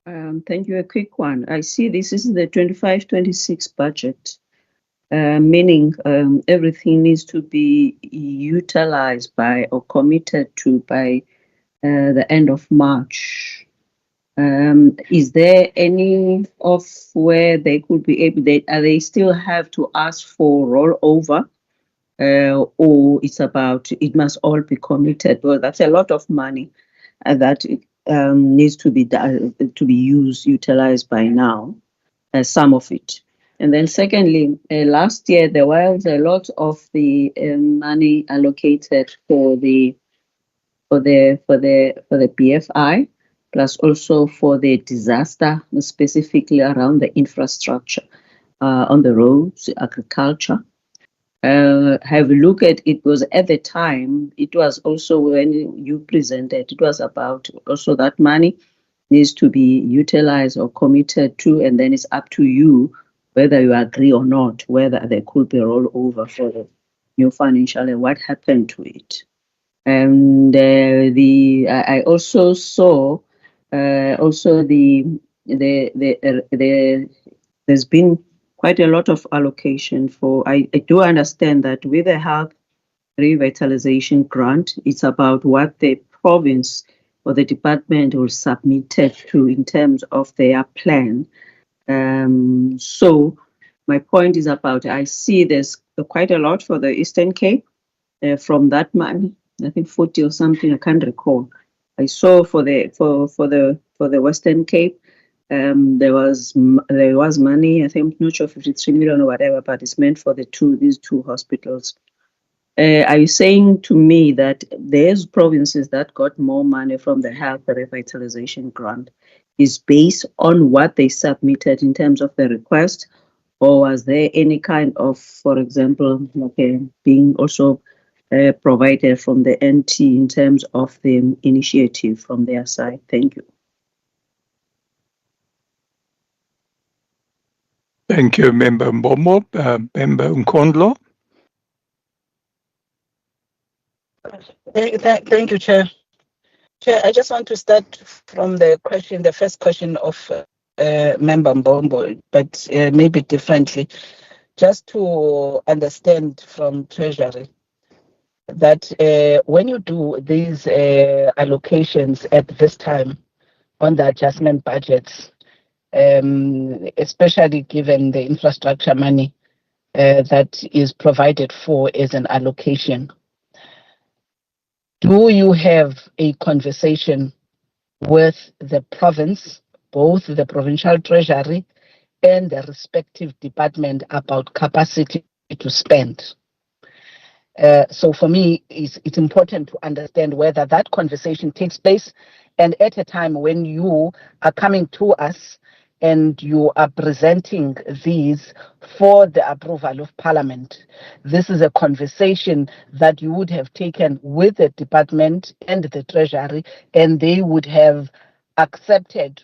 Thank you. A quick one. I see this is the 25-26 budget, meaning everything needs to be utilized by or committed to by the end of March. Is there any of where they could be able? They still have to ask for rollover, or it's about it must all be committed? Well, that's a lot of money that needs to be utilized by now. Some of it. And then secondly, last year there was a lot of the money allocated for the BFI, plus also for the disaster, specifically around the infrastructure on the roads, agriculture. Have a look at it. Was at the time, it was also when you presented, it was about also that money needs to be utilized or committed to, and then it's up to you whether you agree or not, whether there could be a rollover for the new financial and what happened to it. And I also saw also there's been quite a lot of allocation for. I do understand that with the health revitalization grant, it's about what the province or the department will submit to in terms of their plan. So My point is about, I see there's quite a lot for the Eastern Cape from that money. I think 40 or something, I can't recall. I saw for the Western Cape, there was money. I think I'm not sure 53 million or whatever, but it's meant for these two hospitals. Are you saying to me that there's provinces that got more money from the health revitalization grant is based on what they submitted in terms of the request, or was there any kind of, for example, being also provided from the NT in terms of the initiative from their side? Thank you. Thank you, Member Mbombo. Member Nkondlo. Thank you, Chair. Chair, I just want to start from the first question of Member Mbombo, but maybe differently, just to understand from Treasury that when you do these allocations at this time on the adjustment budgets, especially given the infrastructure money that is provided for as an allocation, do you have a conversation with the province, both the provincial treasury and the respective department, about capacity to spend? So for me, it's important to understand whether that conversation takes place, and at a time when you are coming to us and you are presenting these for the approval of Parliament, this is a conversation that you would have taken with the department and the treasury, and they would have accepted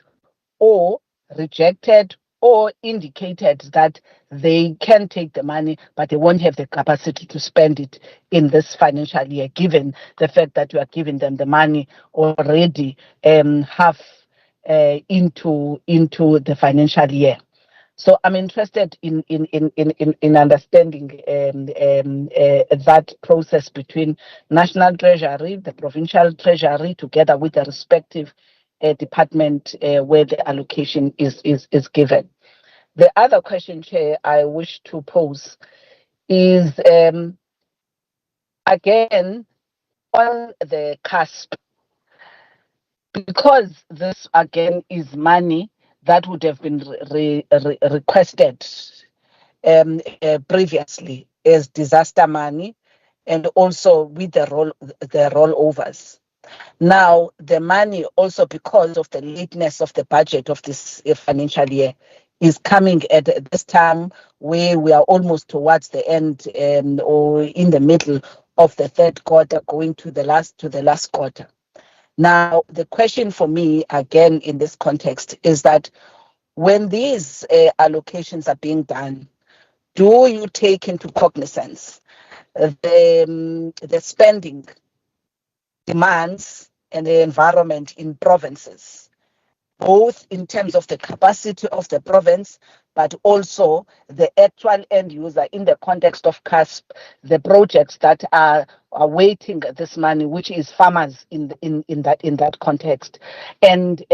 or rejected or indicated that they can take the money, but they won't have the capacity to spend it in this financial year, given the fact that you are giving them the money already half into the financial year. So I'm interested in understanding that process between National Treasury, the Provincial Treasury, together with the respective department where the allocation is given. The other question, Chair, I wish to pose is again on the cusp, because this again is money that would have been requested previously as disaster money, and also with the rollovers. Now, the money also, because of the lateness of the budget of this financial year, is coming at this time where we are almost towards the end or in the middle of the third quarter, going to the last quarter. Now, the question for me, again, in this context, is that when these allocations are being done, do you take into cognizance the spending demands and the environment in provinces, both in terms of the capacity of the province, but also the actual end user in the context of CASP, the projects that are awaiting this money, which is farmers in that context? And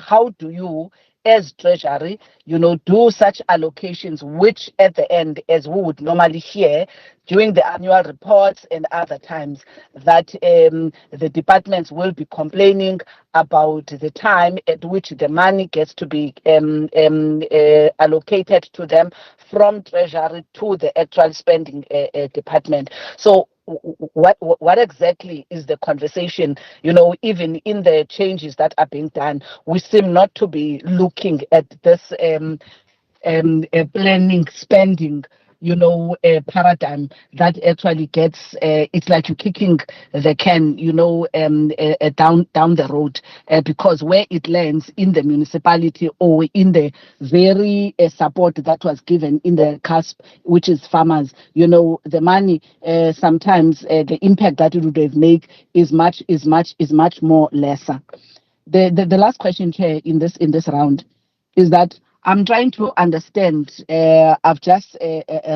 how do you, as Treasury, do such allocations, which at the end, as we would normally hear during the annual reports and other times, that the departments will be complaining about the time at which the money gets to be allocated to them from Treasury to the actual spending department. So what exactly is the conversation? Even in the changes that are being done, we seem not to be looking at this planning, spending, paradigm that actually gets, it's like you're kicking the can, down the road, because where it lands in the municipality or in the very support that was given in the CASP, which is farmers, the money, sometimes the impact that it would have made is much more lesser. The last question, Chair, in this round is that I'm trying to understand. I've just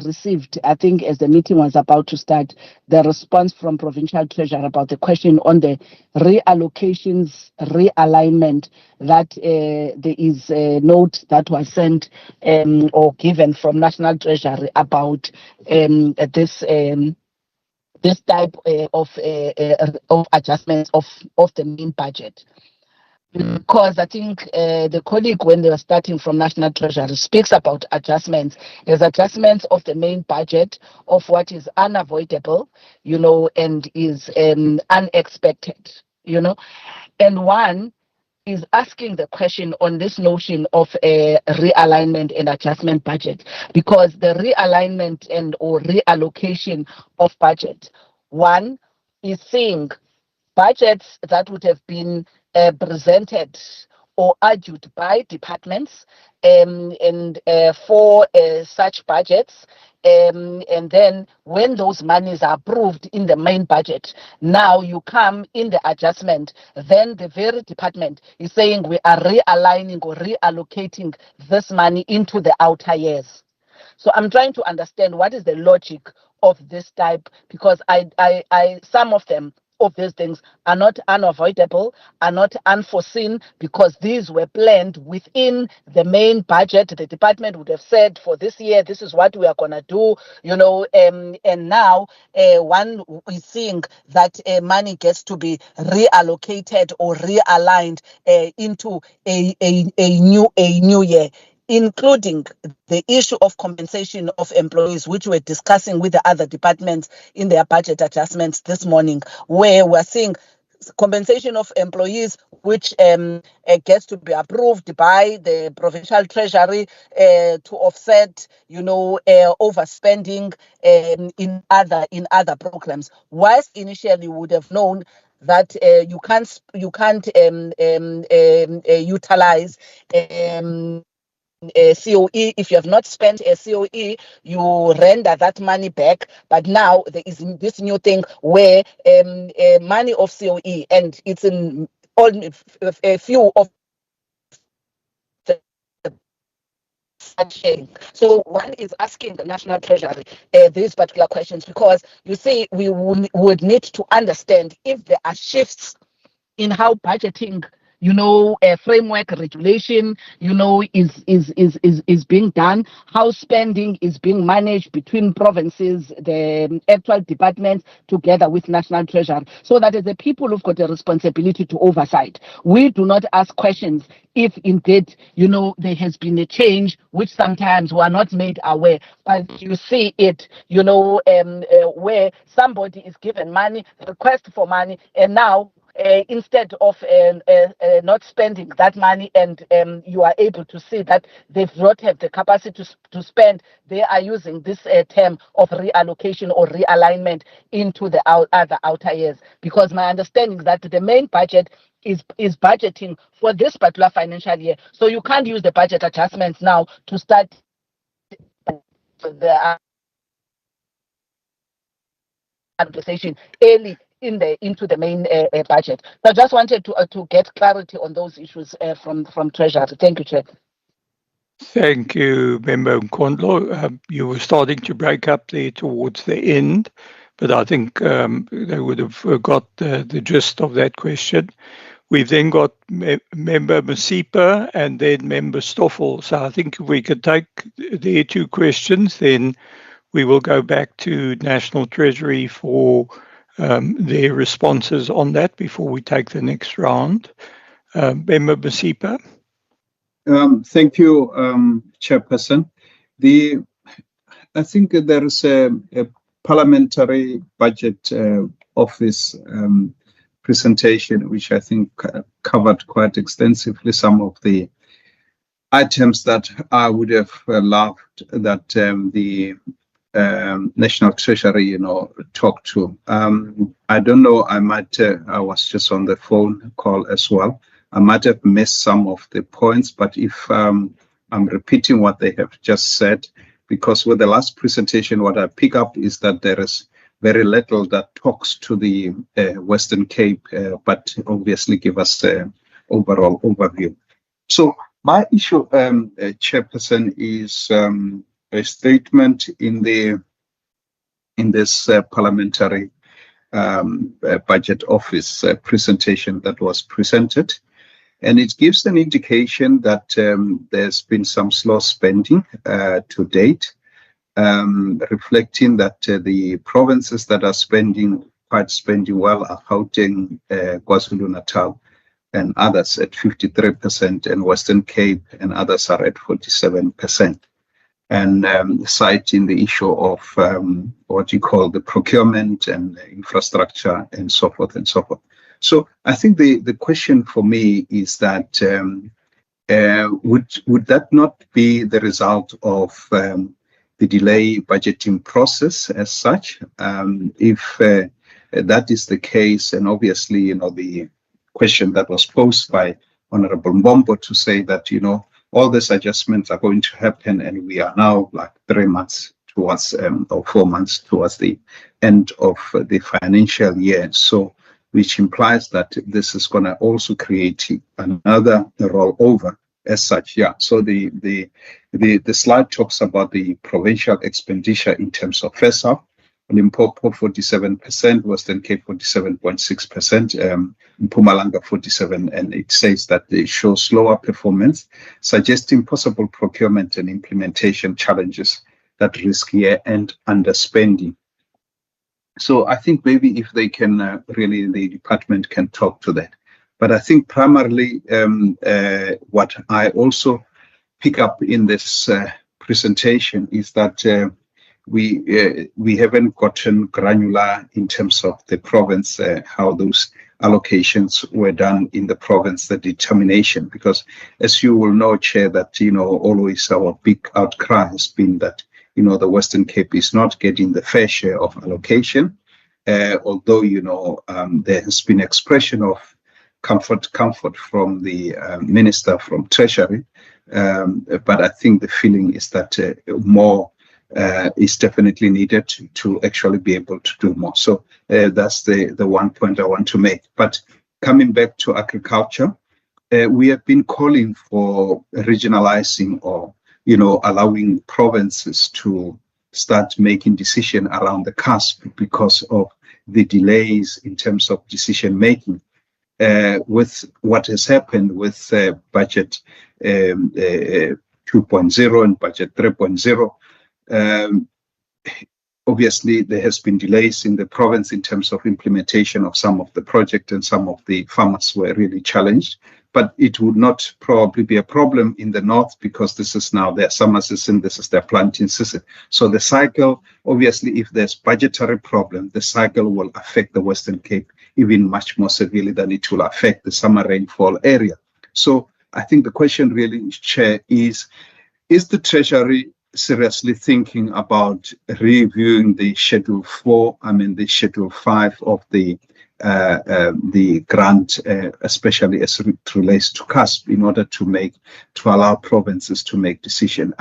received, I think, as the meeting was about to start, the response from Provincial Treasurer about the question on the reallocations, realignment, that there is a note that was sent or given from National Treasury about this this type of adjustments of the main budget. Because I think the colleague, when they were starting from National Treasury, speaks about adjustments as adjustments of the main budget of what is unavoidable, and is unexpected, and one is asking the question on this notion of a realignment and adjustment budget, because the realignment and or reallocation of budget, one is seeing budgets that would have been presented or argued by departments and for such budgets. And then when those monies are approved in the main budget, now you come in the adjustment, then the very department is saying we are realigning or reallocating this money into the outer years. So I'm trying to understand what is the logic of this type, because I some of these things are not unavoidable, are not unforeseen, because these were planned within the main budget. The department would have said, for this year, this is what we are going to do, and now one is seeing that money gets to be reallocated or realigned into a new year, including the issue of compensation of employees, which we're discussing with the other departments in their budget adjustments this morning, where we're seeing compensation of employees, which gets to be approved by the Provincial Treasury to offset, overspending in other programs. Whilst initially we would have known that you can't utilize COE. If you have not spent a COE, you render that money back. But now there is this new thing where money of COE, and it's in a few of the sharing. So one is asking the National Treasury these particular questions, because you see, we would need to understand if there are shifts in how budgeting, framework regulation, is being done, how spending is being managed between provinces, the actual departments, together with National Treasury, so that as the people who've got a responsibility to oversight, we do not ask questions if indeed, there has been a change, which sometimes we are not made aware, but you see it, where somebody is given money, request for money, and now instead of not spending that money, and you are able to see that they do not have the capacity to spend, they are using this term of reallocation or realignment into the other outer years. Because my understanding is that the main budget is budgeting for this particular financial year. So you can't use the budget adjustments now to start the administration early into the main budget. So I just wanted to get clarity on those issues from Treasury. Thank you, Chair. Thank you, Member Nkondlo. You were starting to break up there towards the end, but I think they would have got the gist of that question. We've then got Member Masipa and then Member Stoffel. So I think if we could take their two questions, then we will go back to National Treasury for their responses on that before we take the next round. Member Masipa. Thank you, Chairperson. I think there is a parliamentary budget office presentation, which I think covered quite extensively some of the items that I would have loved that the National Treasury, talked to. I don't know, I was just on the phone call as well. I might have missed some of the points, but if I'm repeating what they have just said, because with the last presentation, what I pick up is that there is very little that talks to the Western Cape, but obviously give us the overall overview. So My issue, Chairperson, is a statement in this parliamentary budget office presentation that was presented, and it gives an indication that there's been some slow spending to date, reflecting that the provinces that are spending well are Gauteng, KwaZulu-Natal, and others at 53%, and Western Cape and others are at 47%. And citing the issue of what you call the procurement and infrastructure and so forth and so forth. So I think the question for me is that would that not be the result of the delay budgeting process as such? If that is the case, and obviously, the question that was posed by Honorable Mbombo to say that, all these adjustments are going to happen, and we are now like 3 months towards, or 4 months towards the end of the financial year. So, which implies that this is going to also create another rollover as such. Yeah. So the slide talks about the provincial expenditure in terms of FESA. Limpopo 47%, Western Cape 47.6%, Mpumalanga 47%, and it says that they show slower performance, suggesting possible procurement and implementation challenges that risk year-end underspending. So I think maybe if they can really, the department can talk to that. But I think primarily what I also pick up in this presentation is that we haven't gotten granular in terms of the province, how those allocations were done in the province, the determination, because as you will know, Chair, that, always our big outcry has been that, the Western Cape is not getting the fair share of allocation, although, there has been expression of comfort from the Minister from Treasury, but I think the feeling is that more is definitely needed to actually be able to do more. So that's the one point I want to make. But coming back to agriculture, we have been calling for regionalizing or, allowing provinces to start making decision around the cusp because of the delays in terms of decision making. With what has happened with budget 2.0 and budget 3.0, obviously there has been delays in the province in terms of implementation of some of the project, and some of the farmers were really challenged. But it would not probably be a problem in the north, because this is now their summer season, this is their planting season. So the cycle, obviously, if there's budgetary problem, the cycle will affect the Western Cape even much more severely than it will affect the summer rainfall area. So I think the question really, Chair, is the Treasury seriously thinking about reviewing the Schedule 4, the Schedule 5 of the grant, especially as it relates to CASP, in order to allow provinces to make decision.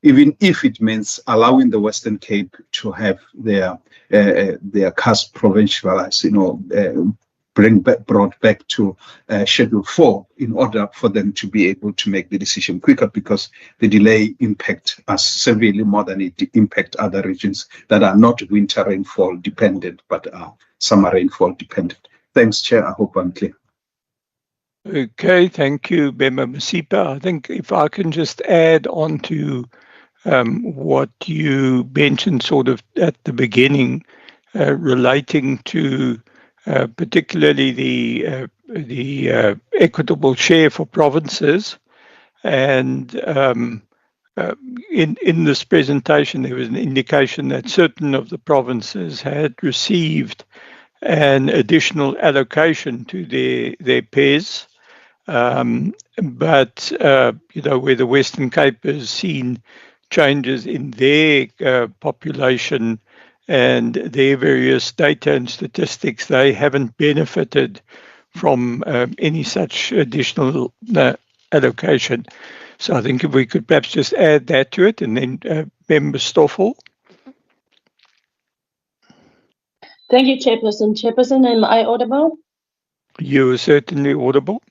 Even if it means allowing the Western Cape to have their CASP provincialized, brought back to Schedule 4 in order for them to be able to make the decision quicker, because the delay impact us severely more than it impact other regions that are not winter rainfall dependent but are summer rainfall dependent. Thanks, Chair. I hope I'm clear. Okay, thank you, Bema Masipa. I think if I can just add on to what you mentioned sort of at the beginning, relating to particularly the equitable share for provinces. And in this presentation, there was an indication that certain of the provinces had received an additional allocation to their pairs. But, where the Western Cape has seen changes in their population and their various data and statistics, they haven't benefited from any such additional allocation. So I think if we could perhaps just add that to it, and then Member Stoffel. Thank you, Chairperson. Chairperson, am I audible? You are certainly audible.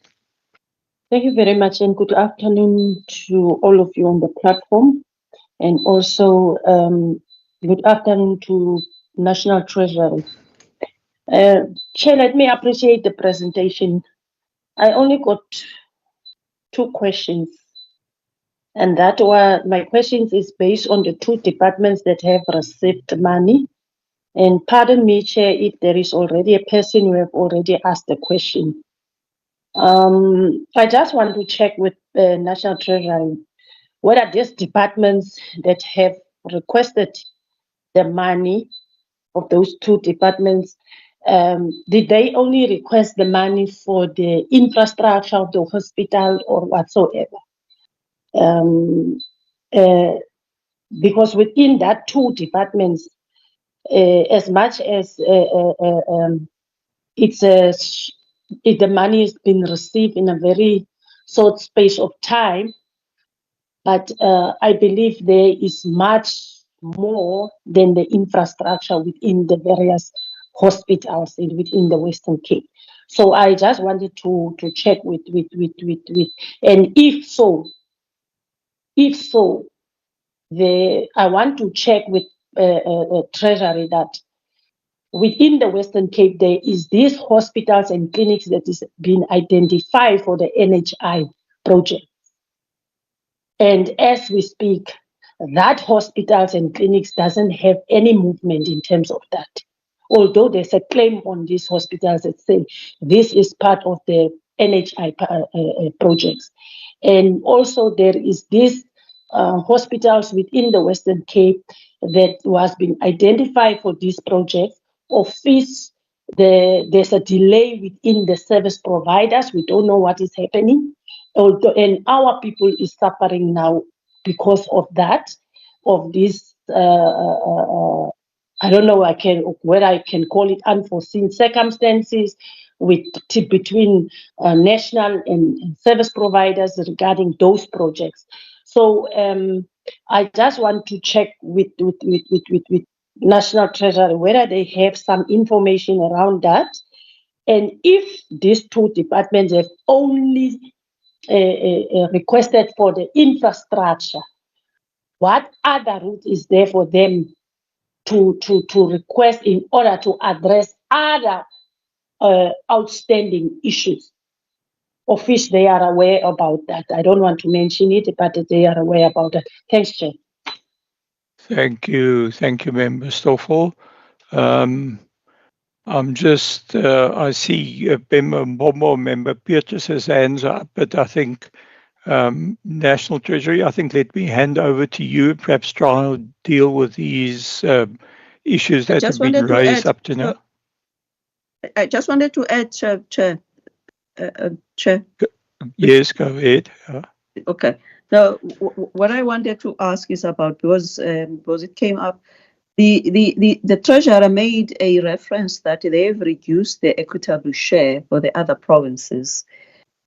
Thank you very much, and good afternoon to all of you on the platform, and also good afternoon to National Treasury. Chair, let me appreciate the presentation. I only got 2 questions, and that were my questions is based on the 2 departments that have received money. And pardon me, Chair, if there is already a person who have already asked the question. I just want to check with the National Treasury whether these departments that have requested the money of those 2 departments, did they only request the money for the infrastructure of the hospital or whatsoever? Because within that 2 departments, as much as the money has been received in a very short space of time, but I believe there is much more than the infrastructure within the various hospitals within the Western Cape. So I just wanted to check with, and if so, I want to check with Treasury that within the Western Cape, there is these hospitals and clinics that is being identified for the NHI project. And as we speak, that hospitals and clinics doesn't have any movement in terms of that. Although there's a claim on these hospitals that say this is part of the NHI projects. And also there is this hospitals within the Western Cape that was being identified for this project. Of this, there's a delay within the service providers. We don't know what is happening. And our people is suffering now because of that, of this, I don't know whether I can call it unforeseen circumstances between national and service providers regarding those projects. So I just want to check with National Treasury whether they have some information around that. And if these 2 departments have only requested for the infrastructure, what other route is there for them to request in order to address other outstanding issues of which they are aware about that? I don't want to mention it, but they are aware about that. Thanks, Chair. Thank you, Member Stoffel. I'm just, I see one more member, Petrus, has hands up, but I think National Treasury, I think let me hand over to you, perhaps try and deal with these issues that have been raised up to now. I just wanted to add, Chair. Yes, go ahead. Okay. Now, what I wanted to ask is about, because it came up, the Treasurer made a reference that they've reduced the equitable share for the other provinces.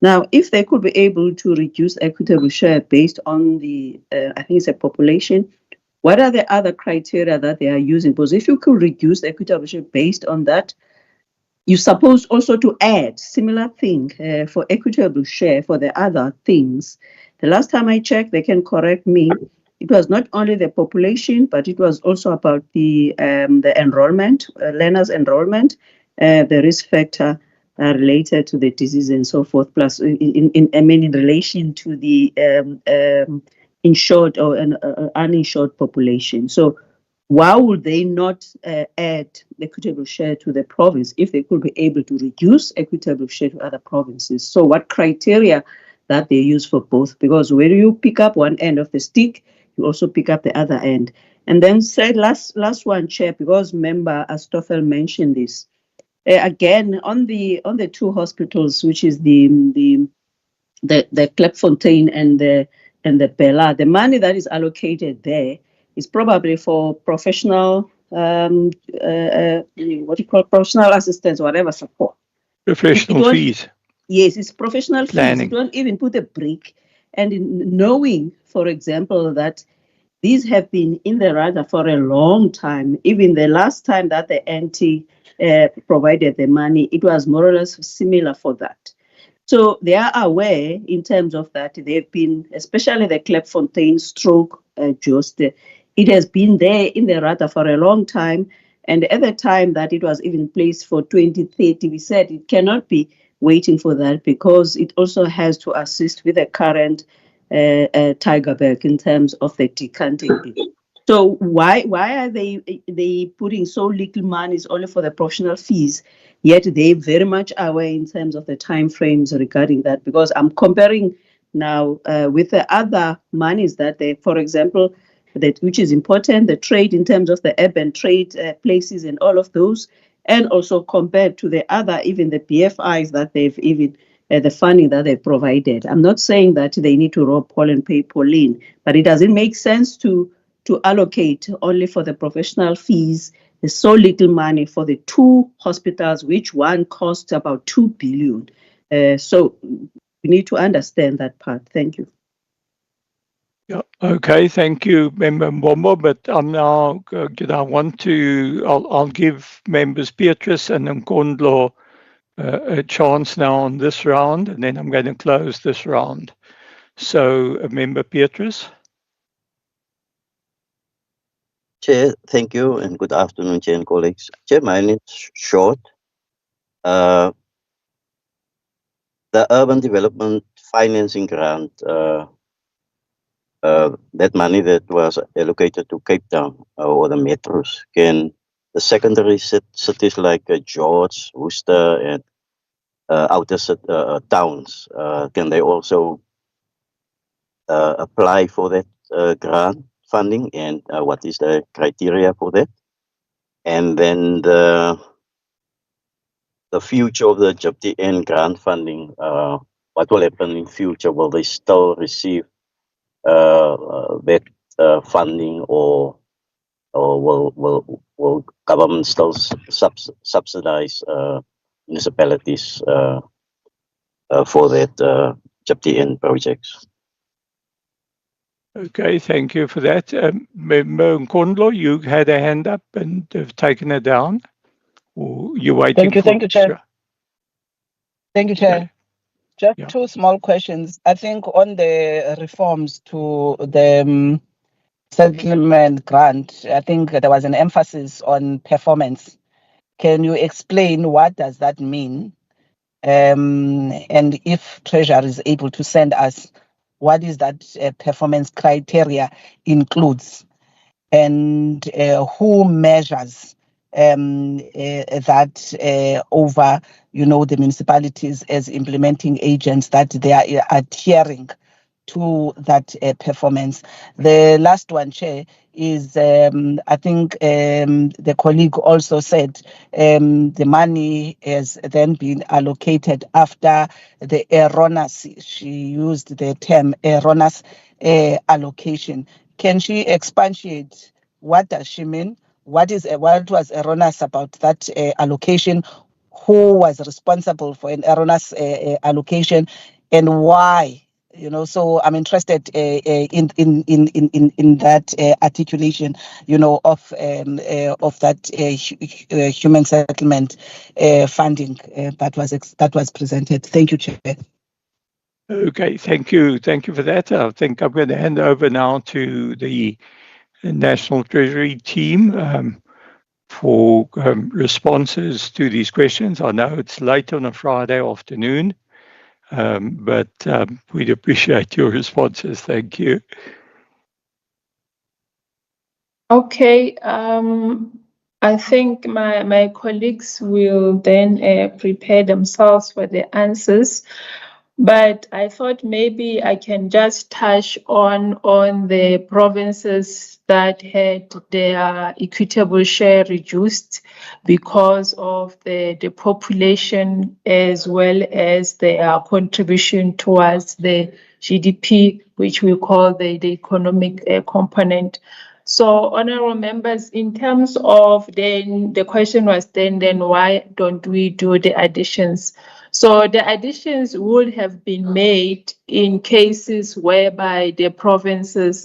Now, if they could be able to reduce equitable share based on the, I think it's a population, what are the other criteria that they are using? Because if you could reduce the equitable share based on that, you're supposed also to add similar thing for equitable share for the other things. The last time I checked, they can correct me, it was not only the population, but it was also about the enrollment, learners' enrollment, the risk factor related to the disease and so forth, plus in relation to the insured or uninsured population. So why would they not add equitable share to the province if they could be able to reduce equitable share to other provinces? So what criteria that they use for both? Because when you pick up one end of the stick, you also pick up the other end. And then say last one, Chair, because Member Stoffel mentioned this. Again, on the 2 hospitals, which is the Klepfontein and the Bella, the money that is allocated there is probably for professional, professional assistance, whatever support. Professional fees. Yes, it's professional Planning. fees. It won't even put a break. And in knowing, for example, that these have been in the radar for a long time. Even the last time that the NT provided the money, it was more or less similar for that. So they are aware in terms of that. They've been, especially the Klepfontein stroke, just it has been there in the radar for a long time. And at the time that it was even placed for 2030, we said it cannot be waiting for that because it also has to assist with the current Tigerberg in terms of the decanting. So why are they putting so little money only for the professional fees? Yet they very much aware in terms of the time frames regarding that. Because I'm comparing now with the other monies that they, for example, that which is important, the trade in terms of the urban trade places and all of those, and also compared to the other, even the BFIs that they've even the funding that they provided. I'm not saying that they need to rob Paul and pay Pauline, but it doesn't make sense to allocate only for the professional fees. There's so little money for the two hospitals, which one costs about 2 billion. So we need to understand that part. Thank you. Yeah. Okay. Thank you, Member Mbombo. But I'm now I'll give members Beatrice and Nkondlo a chance now on this round, and then I'm going to close this round. So, Member Beatrice. Chair, thank you and good afternoon, Chair and colleagues. Chair, mine is short. The urban development financing grant, that money that was allocated to Cape Town or the metros, can the secondary cities like George, Worcester, and outer towns, can they also apply for that grant funding, and what is the criteria for that? And then the future of the JPTN grant funding, what will happen in future? Will they still receive that funding, or will government still subsidize municipalities for that JPTN projects? Okay, thank you for that. Member Nkondlo, you had a hand up and have taken it down. Or you're waiting Thank you, Chair. Thank you, Chair. Okay. Just Yeah. two small questions. I think on the reforms to the settlement grant, I think there was an emphasis on performance. Can you explain what does that mean? And if Treasury is able to send us, what is that performance criteria includes? And who measures that over, the municipalities as implementing agents, that they are adhering to that performance? The last one, Chair, is I think the colleague also said the money has then been allocated after the erroneous, she used the term erroneous allocation. Can she expatiate? What does she mean? What was erroneous about that allocation? Who was responsible for an erroneous allocation, and why? So I'm interested in that articulation, of that human settlement funding that was presented. Thank you, Chair. Okay, thank you. Thank you for that. I think I'm going to hand over now to the National Treasury team for responses to these questions. I know it's late on a Friday afternoon, but we'd appreciate your responses. Thank you. Okay. I think my colleagues will then prepare themselves for the answers. But I thought maybe I can just touch on the provinces that had their equitable share reduced because of the population as well as their contribution towards the GDP, which we call the economic component. So, honorable members, in terms of then, the question was then why don't we do the additions? So the additions would have been made in cases whereby the provinces,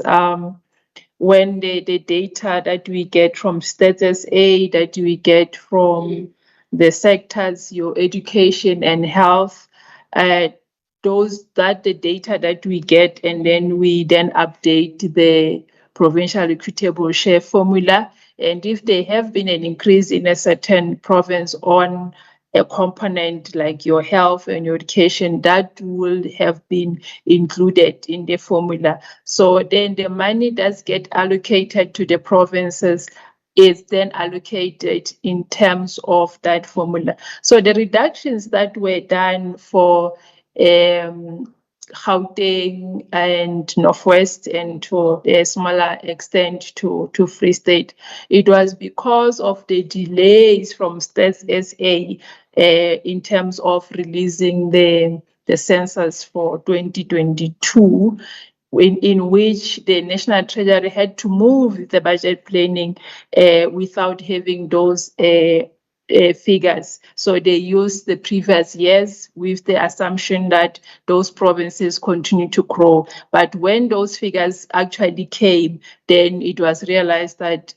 when the data that we get from Status A, that we get from the sectors, your education and health, the data that we get, and then we then update the provincial equitable share formula. And if there have been an increase in a certain province on a component like your health and your education, that will have been included in the formula. So then the money does get allocated to the provinces is then allocated in terms of that formula. So the reductions that were done for Gauteng and Northwest, and to a smaller extent to Free State, it was because of the delays from Stats SA in terms of releasing the census for 2022, in which the National Treasury had to move the budget planning without having those figures. So they used the previous years with the assumption that those provinces continue to grow. But when those figures actually came, then it was realized that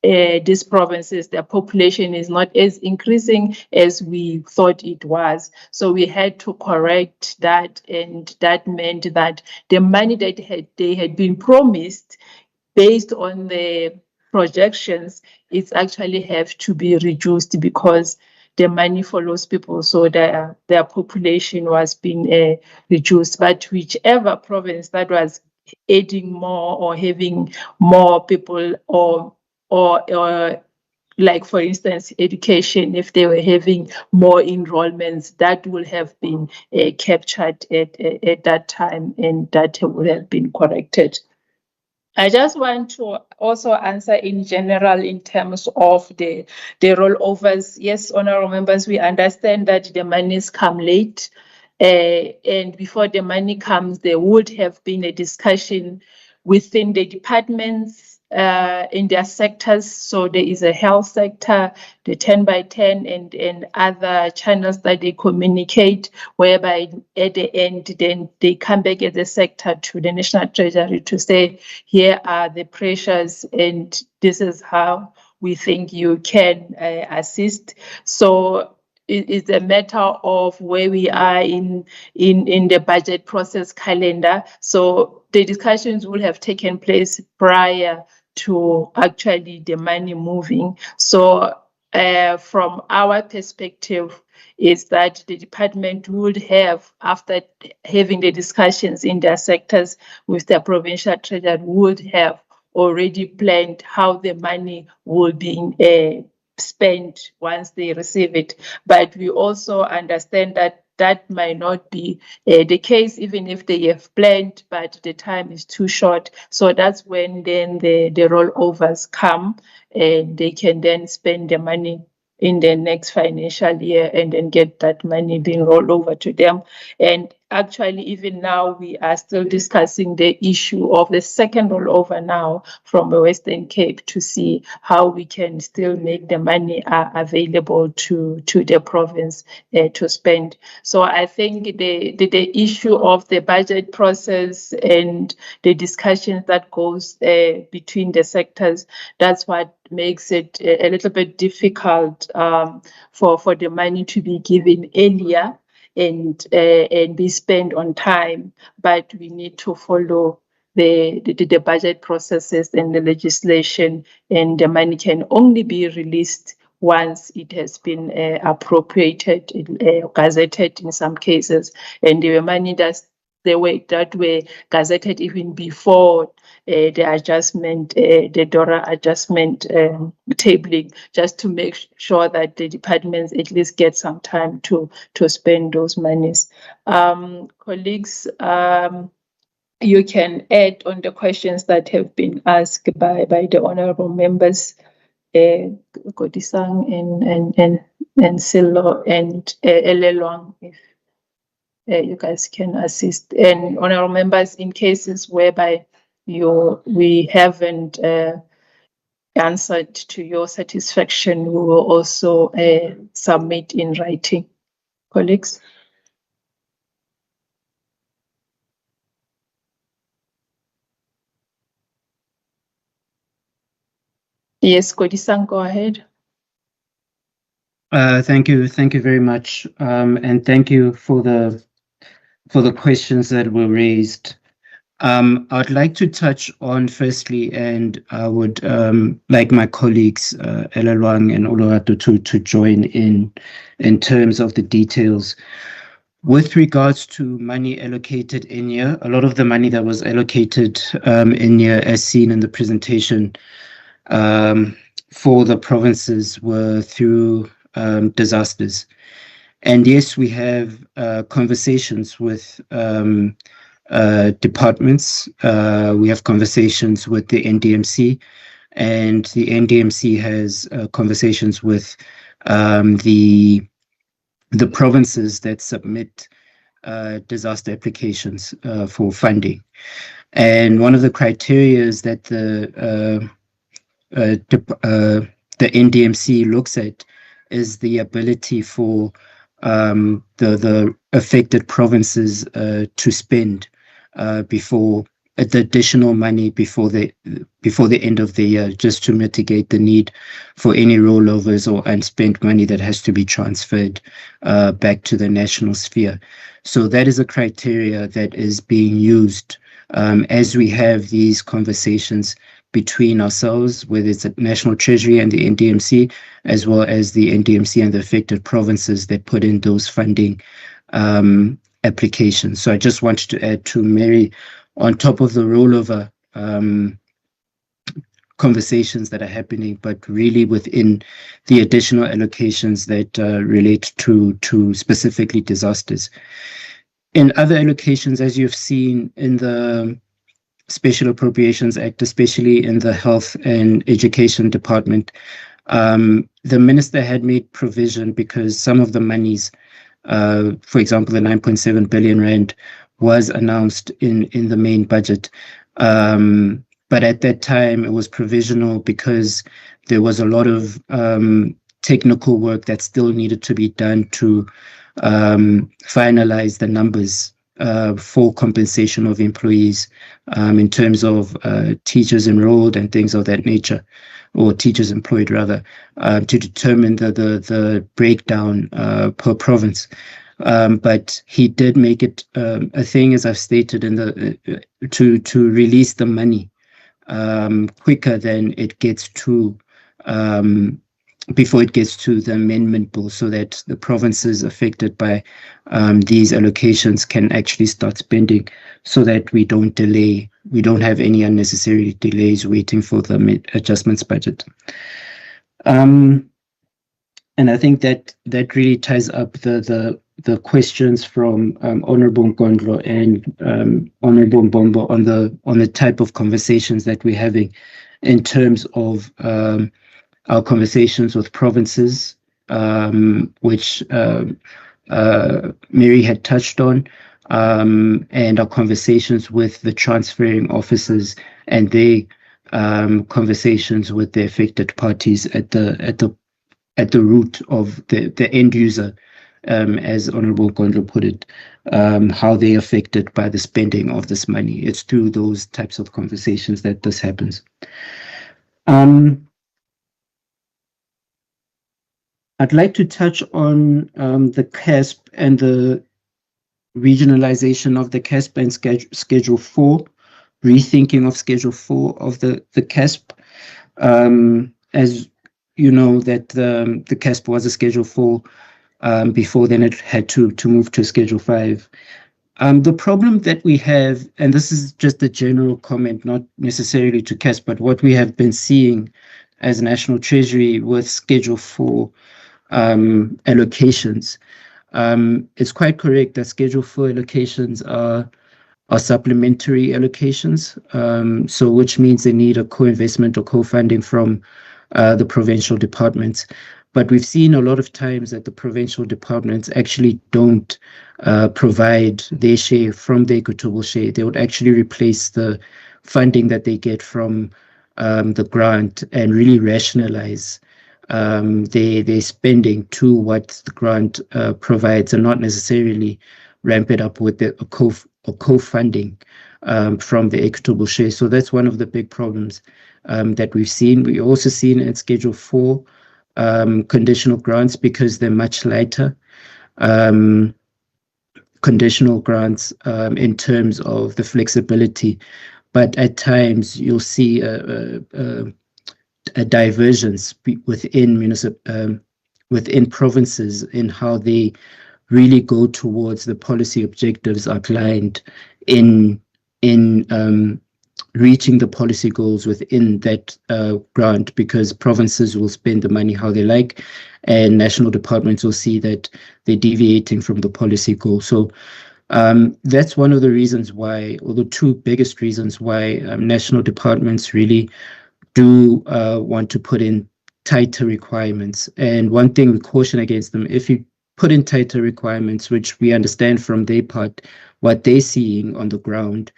these provinces, their population is not as increasing as we thought it was. So we had to correct that, and that meant that the money that they had been promised based on the projections, it's actually have to be reduced because the money follows people, so their population was being reduced. But whichever province that was adding more or having more people, or like for instance education, if they were having more enrollments, that will have been captured at that time, and that would have been corrected. I just want to also answer in general in terms of the rollovers. Yes, honorable members, we understand that the monies come late, and before the money comes, there would have been a discussion within the departments in their sectors. So there is a health sector, the 10 by 10, and other channels that they communicate, whereby at the end, then they come back as a sector to the National Treasury to say, here are the pressures, and this is how we think you can assist. So it's a matter of where we are in the budget process calendar. So the discussions will have taken place prior to actually the money moving. So from our perspective, is that the department would have, after having the discussions in their sectors with their provincial treasurer, would have already planned how the money will be spent once they receive it. But we also understand that that might not be the case, even if they have planned, but the time is too short. So that's when then the rollovers come, and they can then spend the money in the next financial year and then get that money being rolled over to them. And actually, even now, we are still discussing the issue of the second rollover now from the Western Cape to see how we can still make the money available to the province to spend. So I think the issue of the budget process and the discussions that goes between the sectors, that's what makes it a little bit difficult for the money to be given earlier and be spent on time. But we need to follow the budget processes and the legislation, and the money can only be released once it has been appropriated, gazetted in some cases, and the money that were gazetted even before the adjustment, the DORA adjustment tabling, just to make sure that the departments at least get some time to spend those monies. Colleagues, you can add on the questions that have been asked by the honorable members, Godisang and Silo and Elelwang, if you guys can assist. And honorable members, in cases whereby we haven't answered to your satisfaction, we will also submit in writing. Colleagues? Yes, Godisang, go ahead. Thank you very much, and thank you for the questions that were raised. I'd like to touch on firstly, and I would like my colleagues Elelwang and Olorato to join in terms of the details. With regards to money allocated in year, a lot of the money that was allocated in year, as seen in the presentation, for the provinces were through disasters. And yes, we have conversations with departments. We have conversations with the NDMC, and the NDMC has conversations with the provinces that submit disaster applications for funding. And one of the criteria is that the NDMC looks at is the ability for the affected provinces to spend before the additional money before the end of the year, just to mitigate the need for any rollovers or unspent money that has to be transferred back to the national sphere. So that is a criteria that is being used as we have these conversations between ourselves, whether it's the National Treasury and the NDMC, as well as the NDMC and the affected provinces that put in those funding applications. So I just wanted to add to Mary, on top of the rollover conversations that are happening, but really within the additional allocations that relate to specifically disasters. In other allocations, as you've seen in the Special Appropriations Act, especially in the Health and Education Department, the minister had made provision because some of the monies, for example, the 9.7 billion rand was announced in the main budget. But at that time, it was provisional because there was a lot of technical work that still needed to be done to finalize the numbers for compensation of employees in terms of teachers enrolled and things of that nature, or teachers employed rather, to determine the breakdown per province. But he did make it a thing, as I've stated, in the to release the money quicker than it gets to before it gets to the amendment bill, so that the provinces affected by these allocations can actually start spending, so that we don't delay, we don't have any unnecessary delays waiting for the adjustments budget. And I think that really ties up the questions from Honorable Nkondlo and Honorable Mbombo on the type of conversations that we're having in terms of our conversations with provinces, which Mary had touched on, and our conversations with the transferring officers and their conversations with the affected parties at the root of the end user, as Honorable Nkondlo put it, how they're affected by the spending of this money. It's through those types of conversations that this happens. I'd like to touch on the CASP and the regionalization of the CASP and Schedule 4, rethinking of Schedule 4 of the CASP. As you know, that the CASP was a Schedule 4 before then it had to move to Schedule 5. The problem that we have, and this is just a general comment, not necessarily to CASP, but what we have been seeing as National Treasury with Schedule 4 allocations, it's quite correct that Schedule 4 allocations are supplementary allocations, so which means they need a co-investment or co-funding from the provincial departments. But we've seen a lot of times that the provincial departments actually don't provide their share from the equitable share. They would actually replace the funding that they get from the grant and really rationalize their spending to what the grant provides, and not necessarily ramp it up with a co-funding from the equitable share. So that's one of the big problems that we've seen. We also seen in Schedule 4 conditional grants because they're much lighter. Conditional grants in terms of the flexibility, but at times you'll see a divergence within provinces in how they really go towards the policy objectives outlined in reaching the policy goals within that grant, because provinces will spend the money how they like and national departments will see that they're deviating from the policy goal. So that's one of the reasons why, or the two biggest reasons why national departments really do want to put in tighter requirements. And one thing we caution against them, if you put in tighter requirements, which we understand from their part, what they're seeing on the ground,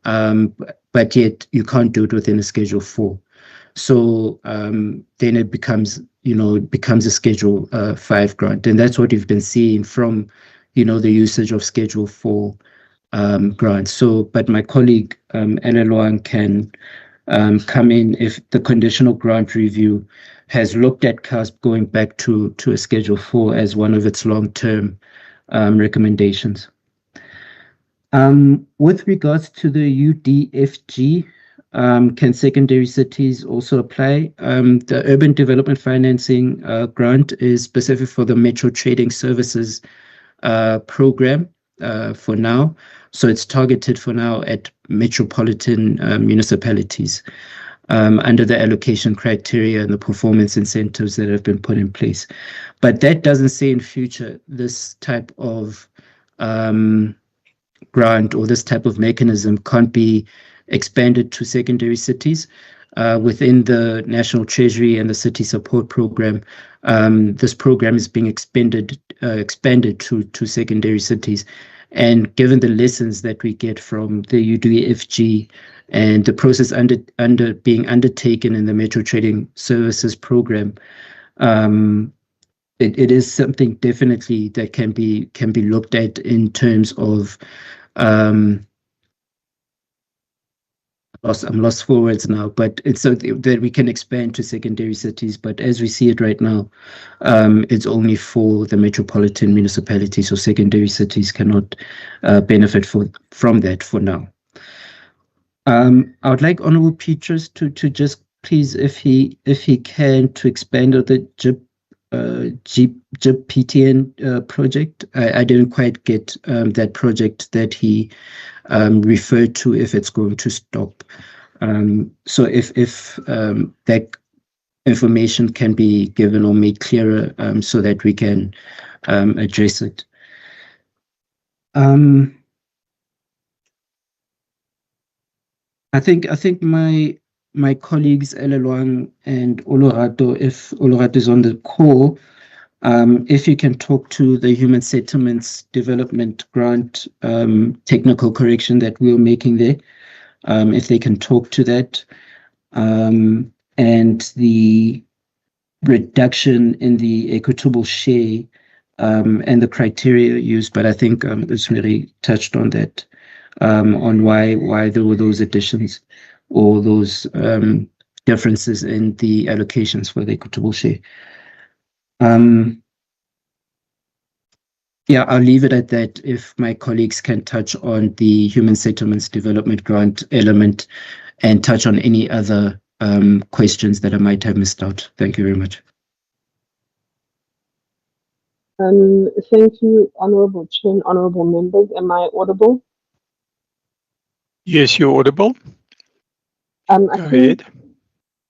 but yet you can't do it within a Schedule 4. So then it becomes, a Schedule 5 grant. And that's what we've been seeing from, the usage of Schedule 4 grants. So, but my colleague, Elelwang, can come in if the conditional grant review has looked at CASP going back to a Schedule 4 as one of its long-term recommendations. With regards to the UDFG, can secondary cities also apply? The Urban Development Financing grant is specific for the Metro Trading Services program for now. So it's targeted for now at metropolitan municipalities under the allocation criteria and the performance incentives that have been put in place. But that doesn't say in future this type of grant or this type of mechanism can't be expanded to secondary cities. Within the National Treasury and the City Support Program, this program is being expanded to secondary cities. And given the lessons that we get from the UDFG and the process being undertaken in the Metro Trading Services Program, it is something definitely that can be looked at in terms of I'm lost for words now, but it's so that we can expand to secondary cities. But as we see it right now, it's only for the metropolitan municipalities, so secondary cities cannot benefit from that for now. I would like Honorable Petrus to just please, if he can, to expand on the GPTN project. I didn't quite get that project that he referred to, if it's going to stop. So if that information can be given or made clearer so that we can address it. I think my colleagues Elelwang and Olorato, if Olorato is on the call, if you can talk to the Human Settlements Development Grant technical correction that we're making there, if they can talk to that, and the reduction in the equitable share and the criteria used, but I think it's really touched on that, on why there were those additions or those differences in the allocations for the equitable share. Yeah, I'll leave it at that. If my colleagues can touch on the Human Settlements Development Grant element and touch on any other questions that I might have missed out. Thank you very much. Thank you, Honorable Chair and Honorable Members. Am I audible? Yes, you're audible. Go ahead.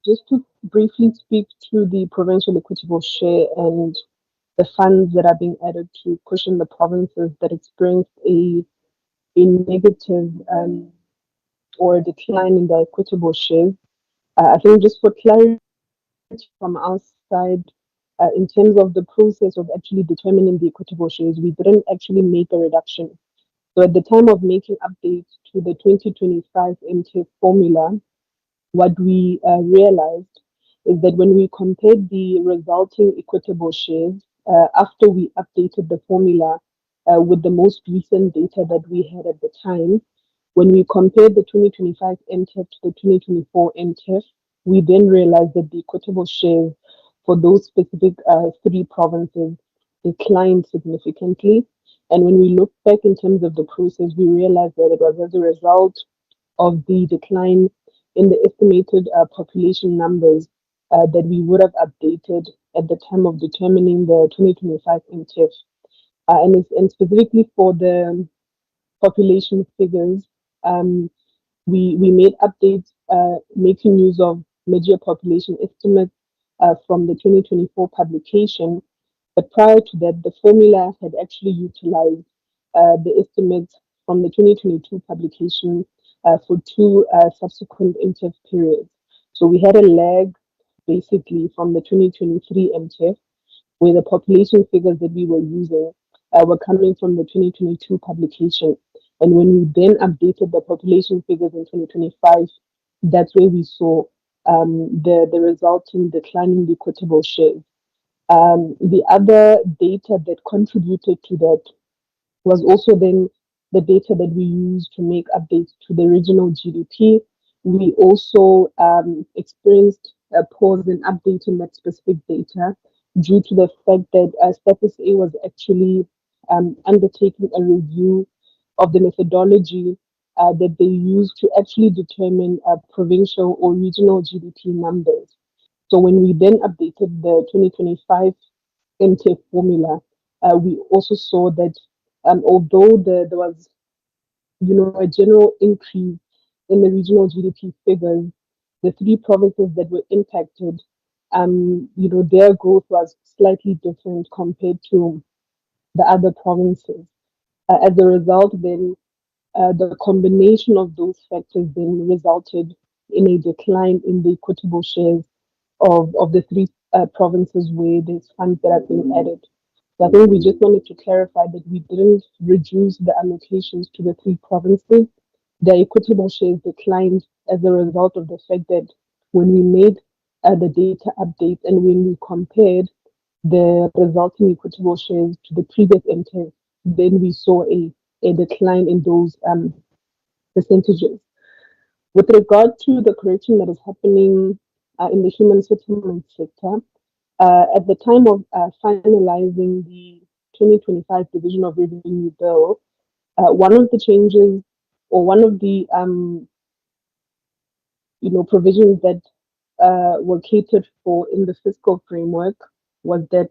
Just to briefly speak to the provincial equitable share and the funds that are being added to cushion the provinces that experienced a negative or a decline in their equitable share. I think just for clarity from our side, in terms of the process of actually determining the equitable shares, we didn't actually make a reduction. So at the time of making updates to the 2025 MTF formula, what we realized is that when we compared the resulting equitable shares, after we updated the formula with the most recent data that we had at the time, when we compared the 2025 MTF to the 2024 MTF, we then realized that the equitable shares for those specific three provinces declined significantly. And when we look back in terms of the process, we realized that it was as a result of the decline in the estimated population numbers that we would have updated at the time of determining the 2025 MTIF. And specifically for the population figures, we made updates making use of mid-year population estimates from the 2024 publication. But prior to that, the formula had actually utilized the estimates from the 2022 publication for two subsequent MTIF periods. So we had a lag basically from the 2023 MTIF, where the population figures that we were using were coming from the 2022 publication. And when we then updated the population figures in 2025, that's where we saw the resulting decline in the equitable shares. The other data that contributed to that was also then the data that we used to make updates to the regional GDP. We also experienced a pause in updating that specific data due to the fact that Status A was actually undertaking a review of the methodology that they use to actually determine provincial or regional GDP numbers. So when we then updated the 2025 MTIF formula, we also saw that although there was, a general increase in the regional GDP figures, the three provinces that were impacted, their growth was slightly different compared to the other provinces. As a result, then the combination of those factors then resulted in a decline in the equitable shares of the three provinces where there's funds that have been added. So I think we just wanted to clarify that we didn't reduce the allocations to the three provinces. The equitable shares declined as a result of the fact that when we made the data updates and when we compared the resulting equitable shares to the previous MTIF, then we saw a decline in those percentages. With regard to the correction that is happening in the human settlement sector, at the time of finalizing the 2025 Division of Revenue Bill, one of the changes or one of the provisions that were catered for in the fiscal framework was that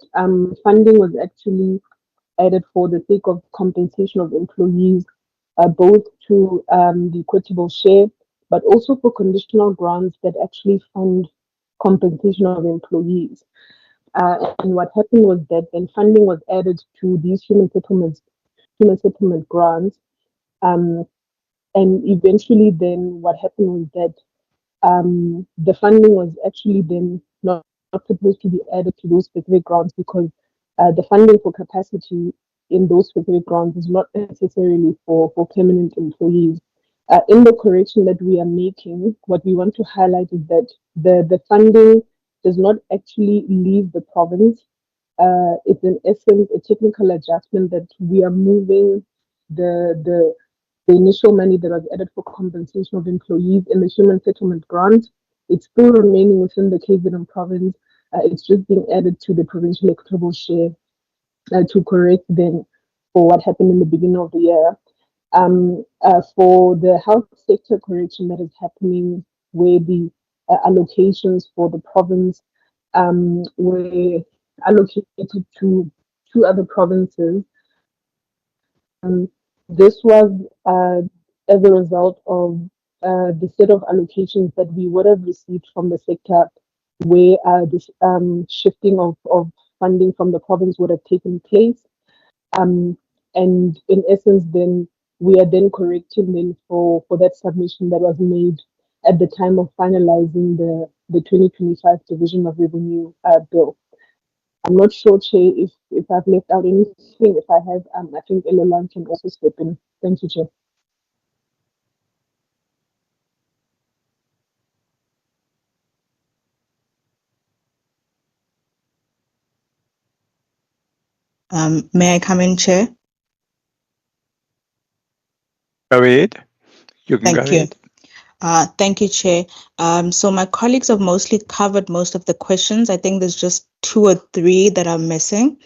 funding was actually added for the sake of compensation of employees, both to the equitable share, but also for conditional grants that actually fund compensation of employees. And what happened was that then funding was added to these human settlement grants. And eventually then what happened was that the funding was actually then not supposed to be added to those specific grants because the funding for capacity in those specific grants is not necessarily for permanent employees. In the correction that we are making, what we want to highlight is that the funding does not actually leave the province. It's in essence a technical adjustment that we are moving the initial money that was added for compensation of employees in the human settlement grant. It's still remaining within the KZN province. It's just being added to the provincial equitable share to correct then for what happened in the beginning of the year. For the health sector correction that is happening, where the allocations for the province were allocated to two other provinces. This was as a result of the set of allocations that we would have received from the sector, where this shifting of funding from the province would have taken place. And in essence, then we are then correcting then for that submission that was made at the time of finalizing the 2025 Division of Revenue Bill. I'm not sure, Chair, if I've left out anything. If I have, I think Elelan can also step in. Thank you, Chair. May I come in, Chair? Go ahead. You can Thank go you. ahead. Thank you, Chair. So my colleagues have mostly covered most of the questions. I think there's just 2 or 3 that are missing.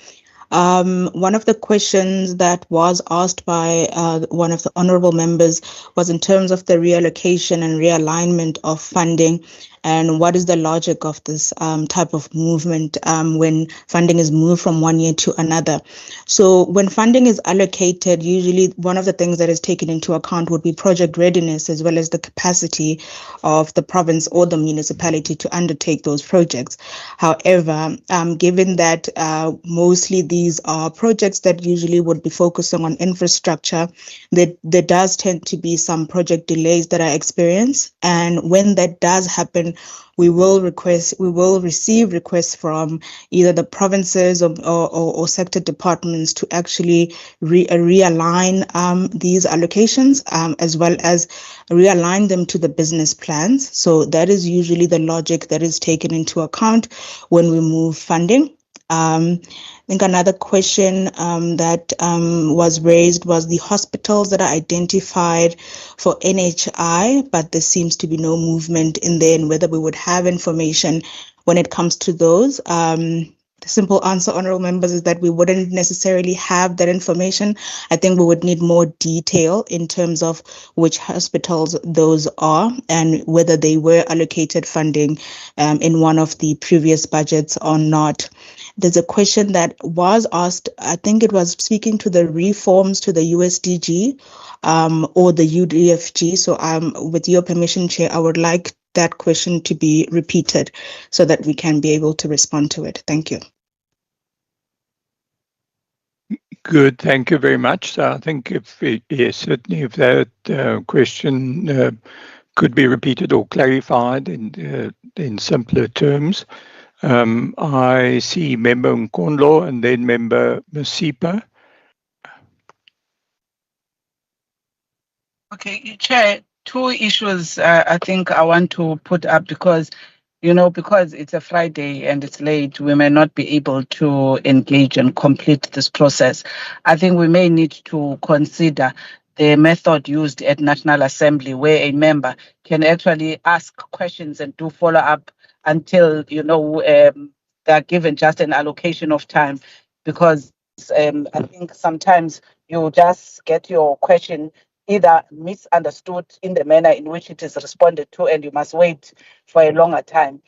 One of the questions that was asked by one of the honorable members was in terms of the reallocation and realignment of funding, and what is the logic of this type of movement when funding is moved from one year to another. So when funding is allocated, usually one of the things that is taken into account would be project readiness as well as the capacity of the province or the municipality to undertake those projects. However, given that mostly these are projects that usually would be focusing on infrastructure, there does tend to be some project delays that are experienced. And when that does happen, we will receive requests from either the provinces or sector departments to actually realign these allocations as well as realign them to the business plans. So that is usually the logic that is taken into account when we move funding. I think another question that was raised was the hospitals that are identified for NHI, but there seems to be no movement in there, and whether we would have information when it comes to those. The simple answer, honorable members, is that we wouldn't necessarily have that information. I think we would need more detail in terms of which hospitals those are and whether they were allocated funding in one of the previous budgets or not. There's a question that was asked, I think it was speaking to the reforms to the USDG or the UDFG. So with your permission, Chair, I would like that question to be repeated so that we can be able to respond to it. Thank you. Good, thank you very much. So I think certainly if that question could be repeated or clarified in simpler terms. I see Member Nkondlo and then Member Masipa. Okay, Chair, 2 issues I think I want to put up because it's a Friday and it's late, we may not be able to engage and complete this process. I think we may need to consider the method used at National Assembly where a member can actually ask questions and do follow-up until, they're given just an allocation of time. Because I think sometimes you just get your question either misunderstood in the manner in which it is responded to, and you must wait for a longer time.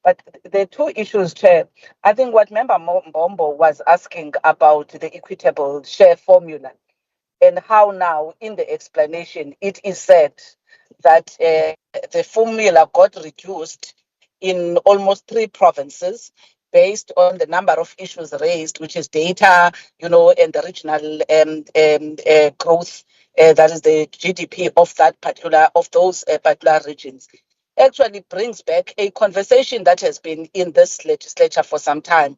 But the 2 issues, Chair, I think what Member Mbombo was asking about the equitable share formula and how now in the explanation it is said that the formula got reduced in almost 3 provinces based on the number of issues raised, which is data, and the regional growth, that is the GDP of those particular regions. Actually brings back a conversation that has been in this legislature for some time.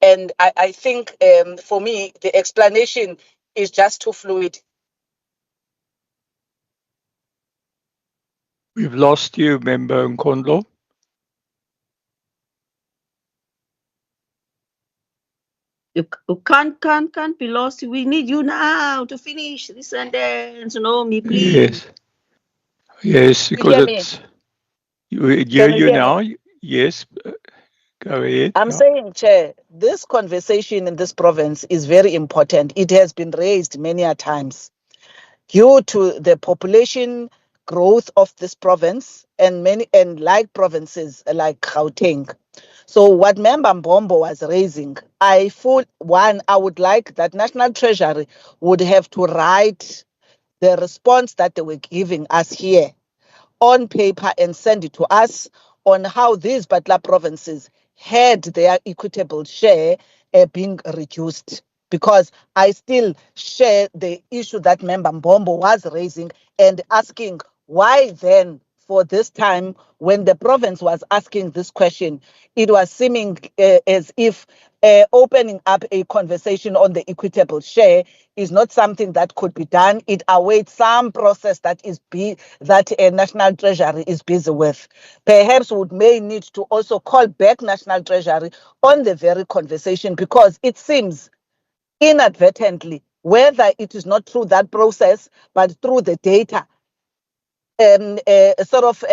And I think for me, the explanation is just too fluid. We've lost you, Member Nkondlo. You can't be lost. We need you now to finish this sentence. Me, please. Yes, because hear me? it's you hear you now. Yes, go ahead. I'm saying, Chair, this conversation in this province is very important. It has been raised many a times due to the population growth of this province and like provinces like Gauteng. So what Member Mbombo was raising, I would like that National Treasury would have to write the response that they were giving us here on paper and send it to us on how these particular provinces had their equitable share being reduced. Because I still share the issue that Member Mbombo was raising and asking why then, for this time, when the province was asking this question, it was seeming as if opening up a conversation on the equitable share is not something that could be done. It awaits some process that a National Treasury is busy with. Perhaps we may need to also call back National Treasury on the very conversation, because it seems inadvertently, whether it is not through that process, but through the data sort of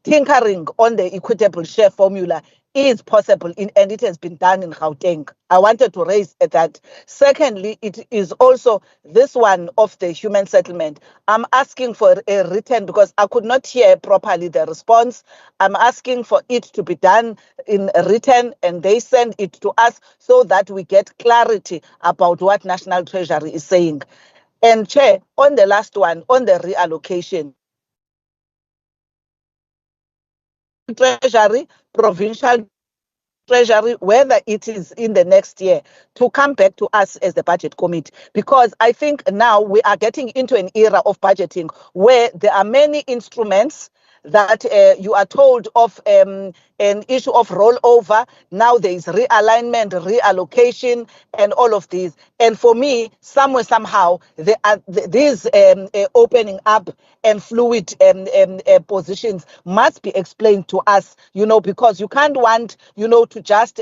tinkering on the equitable share formula is possible and it has been done in Gauteng. I wanted to raise that. Secondly, it is also this one of the human settlement. I'm asking for a written, because I could not hear properly the response. I'm asking for it to be done in written and they send it to us so that we get clarity about what National Treasury is saying. And Chair, on the last one, on the reallocation, Treasury, Provincial Treasury, whether it is in the next year, to come back to us as the budget committee, because I think now we are getting into an era of budgeting where there are many instruments that you are told of an issue of rollover. Now there is realignment, reallocation, and all of these. And for me, somewhere, somehow, these opening up and fluid positions must be explained to us, because you can't want, to just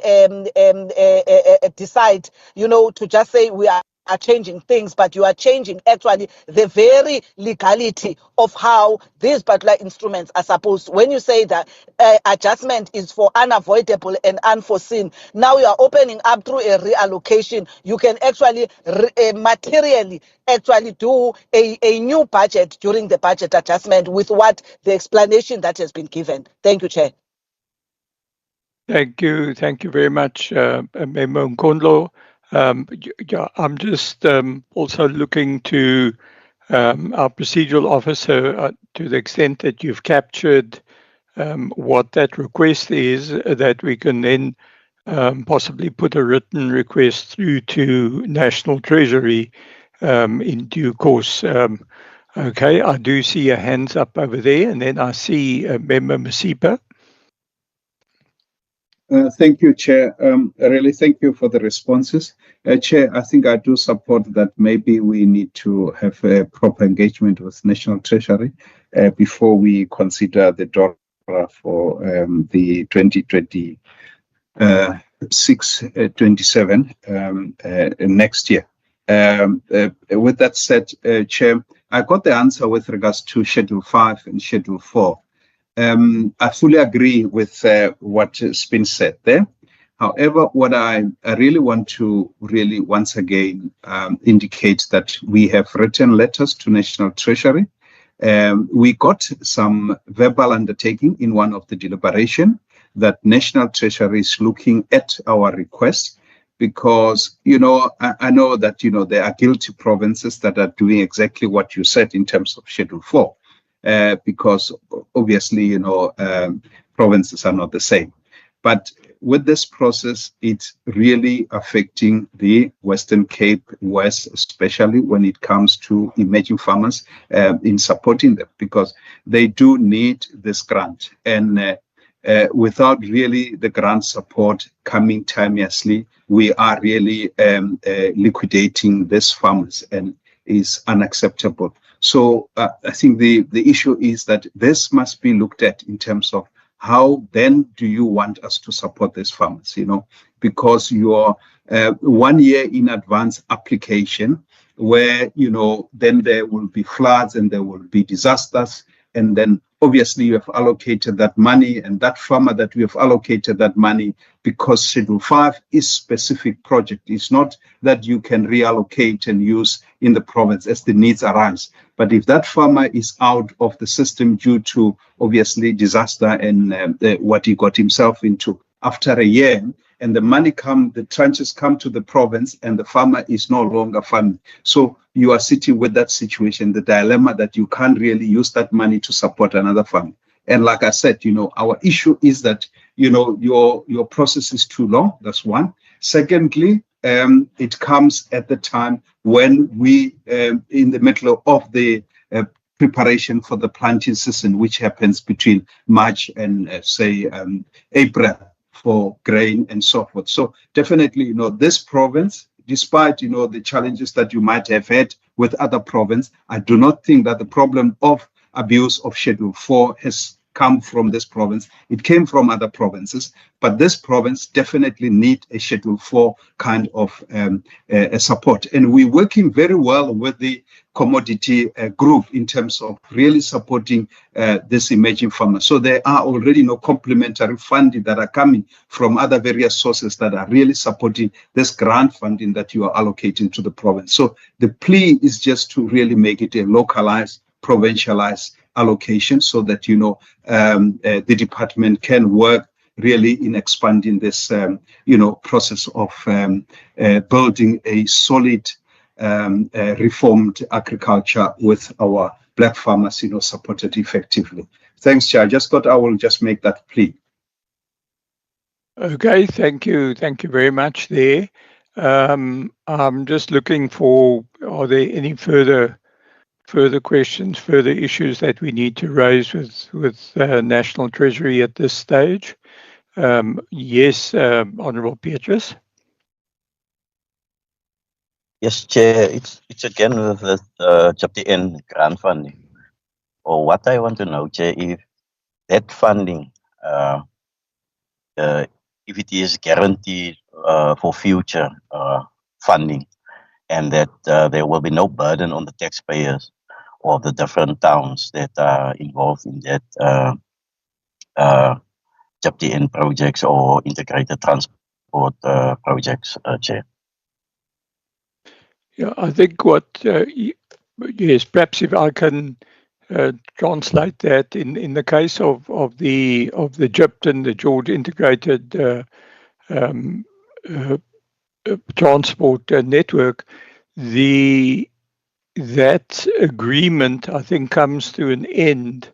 decide, to just say we are changing things, but you are changing actually the very legality of how these particular instruments are supposed. When you say that adjustment is for unavoidable and unforeseen, now you are opening up through a reallocation. You can actually materially actually do a new budget during the budget adjustment with what the explanation that has been given. Thank you, Chair. Thank you very much, Member Nkondlo. I'm just also looking to our procedural officer to the extent that you've captured what that request is, that we can then possibly put a written request through to National Treasury in due course. Okay, I do see your hands up over there, and then I see Member Masipa. Thank you, Chair. Really, thank you for the responses. Chair, I think I do support that maybe we need to have a proper engagement with National Treasury before we consider the dollar for the 2026-27 next year. With that said, Chair, I got the answer with regards to Schedule 5 and Schedule 4. I fully agree with what has been said there. However, what I really want to once again indicate that we have written letters to National Treasury. We got some verbal undertaking in one of the deliberation that National Treasury is looking at our request, because, I know that, there are guilty provinces that are doing exactly what you said in terms of Schedule 4. Because obviously, provinces are not the same. But with this process, it's really affecting the Western Cape West, especially when it comes to emerging farmers in supporting them, because they do need this grant. And without really the grant support coming timeously, we are really liquidating these farmers, and is unacceptable. So I think the issue is that this must be looked at in terms of how then do you want us to support these farmers, because your 1 year in advance application where, then there will be floods and there will be disasters. And then obviously you have allocated that money, and that farmer that we have allocated that money, because Schedule 5 is specific project. It's not that you can reallocate and use in the province as the needs arise. But if that farmer is out of the system due to obviously disaster and what he got himself into after a year, and the money the tranches come to the province, and the farmer is no longer farming. So you are sitting with that situation, the dilemma that you can't really use that money to support another farmer. And like I said, our issue is that, your process is too long. That's one. Secondly, it comes at the time when we, in the middle of the preparation for the planting season, which happens between March and say April for grain and so forth. So definitely, this province, despite, the challenges that you might have had with other provinces, I do not think that the problem of abuse of Schedule 4 has come from this province. It came from other provinces, but this province definitely need a Schedule 4 kind of support. And we're working very well with the commodity group in terms of really supporting this emerging farmers. So there are already no complementary funding that are coming from other various sources that are really supporting this grant funding that you are allocating to the province. So the plea is just to really make it a localized, provincialized allocation so that, the department can work really in expanding this, process of building a solid reformed agriculture with our black farmers, supported effectively. Thanks, Chair. I will just make that plea. Okay, thank you. Thank you very much there. I'm just looking for, are there any further questions, further issues that we need to raise with National Treasury at this stage? Yes, Honourable Beatrice. Yes, Chair. It's again with the Chapter N grant funding. Or what I want to know, Chair, if that funding, if it is guaranteed for future funding, and that there will be no burden on the taxpayers of the different towns that are involved in that Chapter N projects or integrated transport projects, Chair. Yeah, I think yes, perhaps if I can translate that in the case of the GIPTN, the George Integrated Transport Network, that agreement I think comes to an end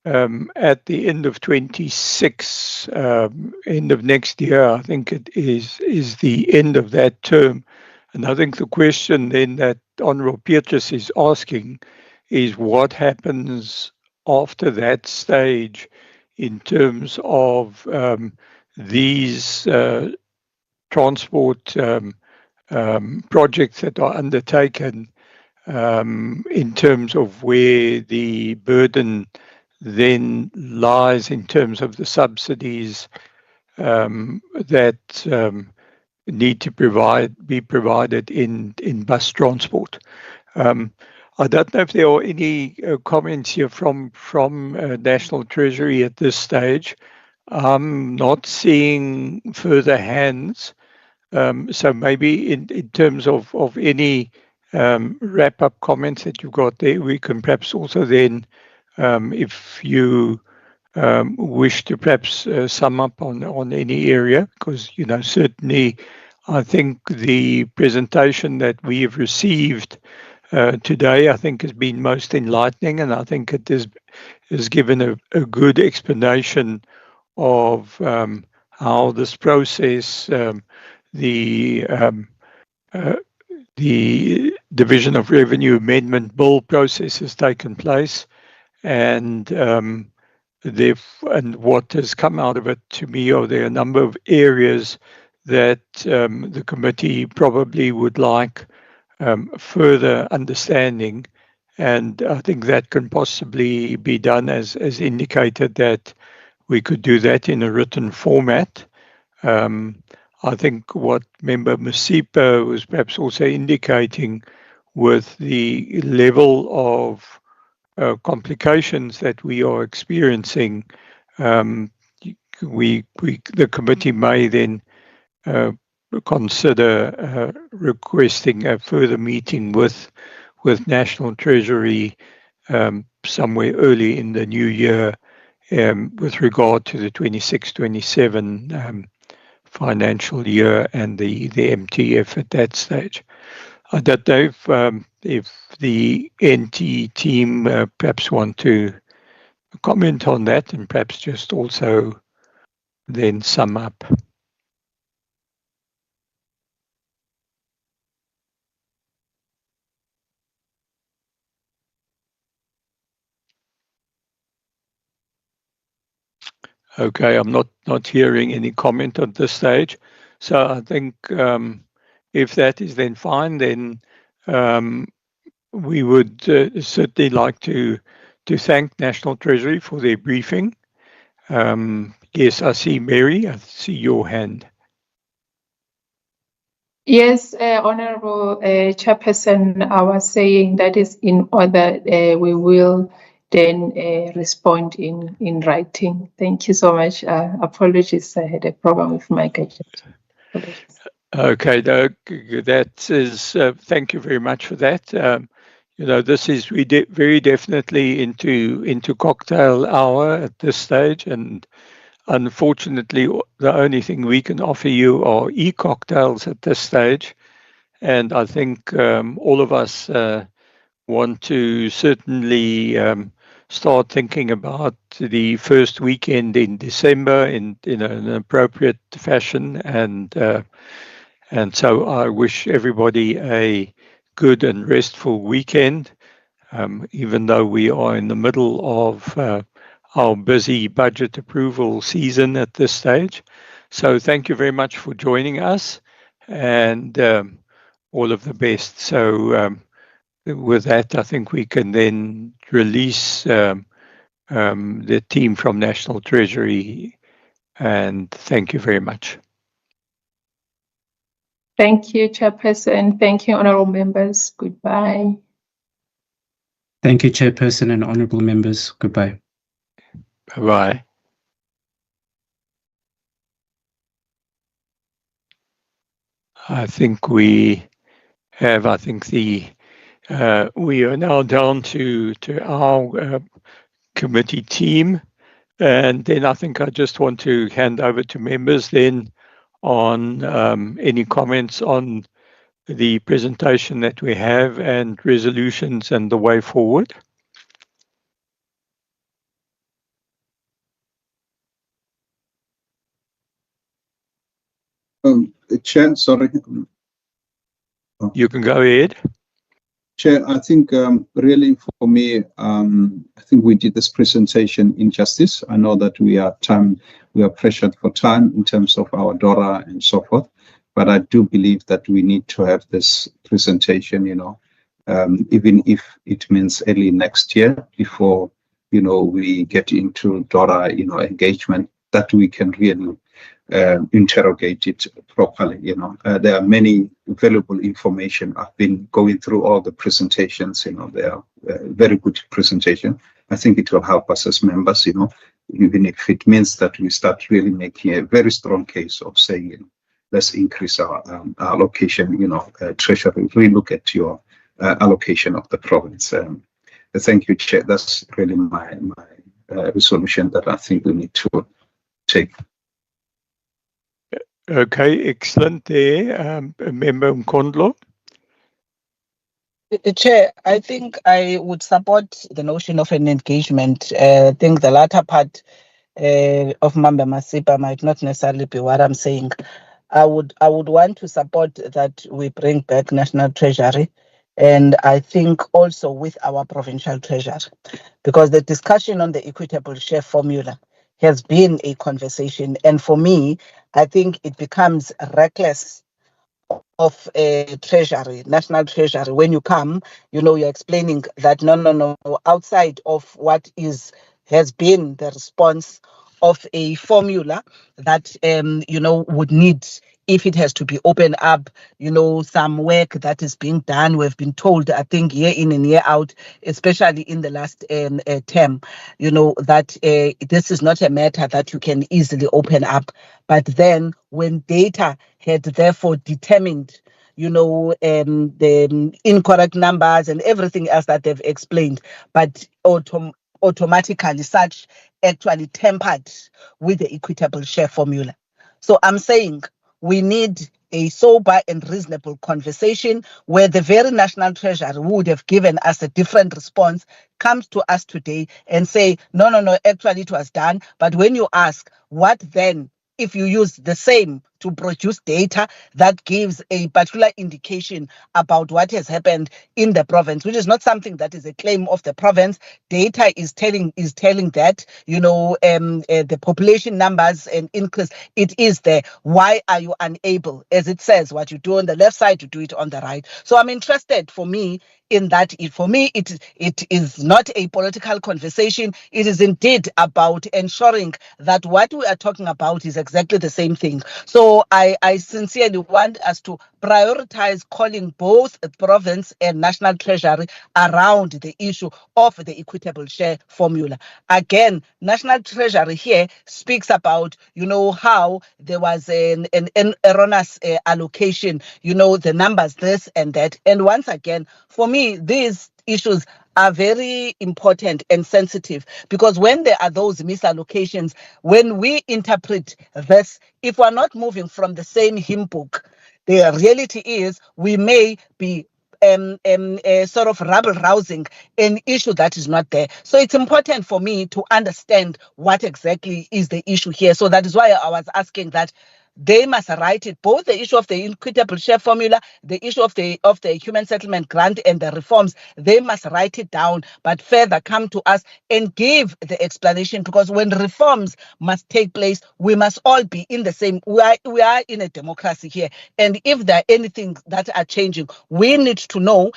at the end of 26, end of next year. I think it is the end of that term. And I think the question then that Honourable Beatrice is asking is what happens after that stage in terms of these transport projects that are undertaken, in terms of where the burden then lies in terms of the subsidies that need to be provided in bus transport. I don't know if there are any comments here from National Treasury at this stage. I'm not seeing further hands. So maybe in terms of any wrap-up comments that you've got there, we can perhaps also then, if you wish to perhaps sum up on any area, because certainly I think the presentation that we have received today, I think, has been most enlightening, and I think it has given a good explanation of how this process, the Division of Revenue Amendment Bill process has taken place, and what has come out of it to me are there a number of areas that the committee probably would like further understanding, and I think that can possibly be done as indicated that we could do that in a written format. I think what Member Masipa was perhaps also indicating with the level of complications that we are experiencing, the committee may then consider requesting a further meeting with National Treasury somewhere early in the new year with regard to the 26-27 financial year and the MTF at that stage. I don't know if the NT team perhaps want to comment on that and perhaps just also then sum up. Okay, I'm not hearing any comment at this stage. So I think if that is then fine, then we would certainly like to to thank National Treasury for their briefing. Yes, I see Mary, I see your hand. Yes, Honorable Chairperson, I was saying that is in order. We will then respond in writing. Thank you so much. Apologies, I had a problem with my gadget. Apologies. Okay, that is, thank you very much for that. You know, this is very definitely into cocktail hour at this stage, and unfortunately, the only thing we can offer you are e-cocktails at this stage. And I think all of us want to certainly start thinking about the first weekend in December in an appropriate fashion. And so I wish everybody a good and restful weekend, even though we are in the middle of our busy budget approval season at this stage. So thank you very much for joining us, and all of the best. So with that, I think we can then release the team from National Treasury, and thank you very much. Thank you, Chairperson. Thank you, honorable members. Goodbye. Thank you, Chairperson and honorable members. Goodbye. Bye-bye. I think we have, we are now down to our committee team. And then I think I just want to hand over to members then on any comments on the presentation that we have and resolutions and the way forward. Chair, sorry. You can go ahead. Chair, I think really for me, I think we did this presentation in justice. I know that we are pressured for time in terms of our DORA and so forth, but I do believe that we need to have this presentation, even if it means early next year before, we get into DORA, engagement, that we can really interrogate it properly. There are many valuable information. I've been going through all the presentations. They are very good presentation. I think it will help us as members. Even if it means that we start really making a very strong case of saying, let's increase our allocation. Treasury, relook at your allocation of the province. Thank you, Chair. That's really my resolution that I think we need to take. Okay, excellent there. Member Mkondlo. Chair, I think I would support the notion of an engagement. I think the latter part of Mamba Masipa might not necessarily be what I'm saying. I would want to support that we bring back National Treasury, and I think also with our Provincial Treasury, because the discussion on the equitable share formula has been a conversation, and for me, I think it becomes reckless of treasury, national treasury. When you come, you're explaining that no, outside of what has been the response of a formula that would need, if it has to be opened up, some work that is being done. We've been told, I think, year in and year out, especially in the last term, that this is not a matter that you can easily open up. But then when data had therefore determined the incorrect numbers and everything else that they've explained, but automatically such actually tampered with the equitable share formula. So I'm saying we need a sober and reasonable conversation where the very National Treasury who would have given us a different response comes to us today and say, no, actually it was done. But when you ask, what then if you use the same to produce data that gives a particular indication about what has happened in the province, which is not something that is a claim of the province. Data is telling that, the population numbers and increase, it is there. Why are you unable, as it says, what you do on the left side, you do it on the right? So I'm interested, for me, in that. For me, it is not a political conversation. It is indeed about ensuring that what we are talking about is exactly the same thing. So I sincerely want us to prioritize calling both the province and national treasury around the issue of the equitable share formula. Again, national treasury here speaks about, how there was an erroneous allocation, the numbers, this and that. And once again, for me, these issues are very important and sensitive, because when there are those misallocations, when we interpret this, if we're not moving from the same hymn book, the reality is we may be sort of rabble-rousing an issue that is not there. So it's important for me to understand what exactly is the issue here. So that is why I was asking that they must write it, both the issue of the equitable share formula, the issue of the human settlement grant and the reforms. They must write it down, but further come to us and give the explanation, because when reforms must take place, we must all be in the same. We are in a democracy here, and if there are anything that are changing, we need to know.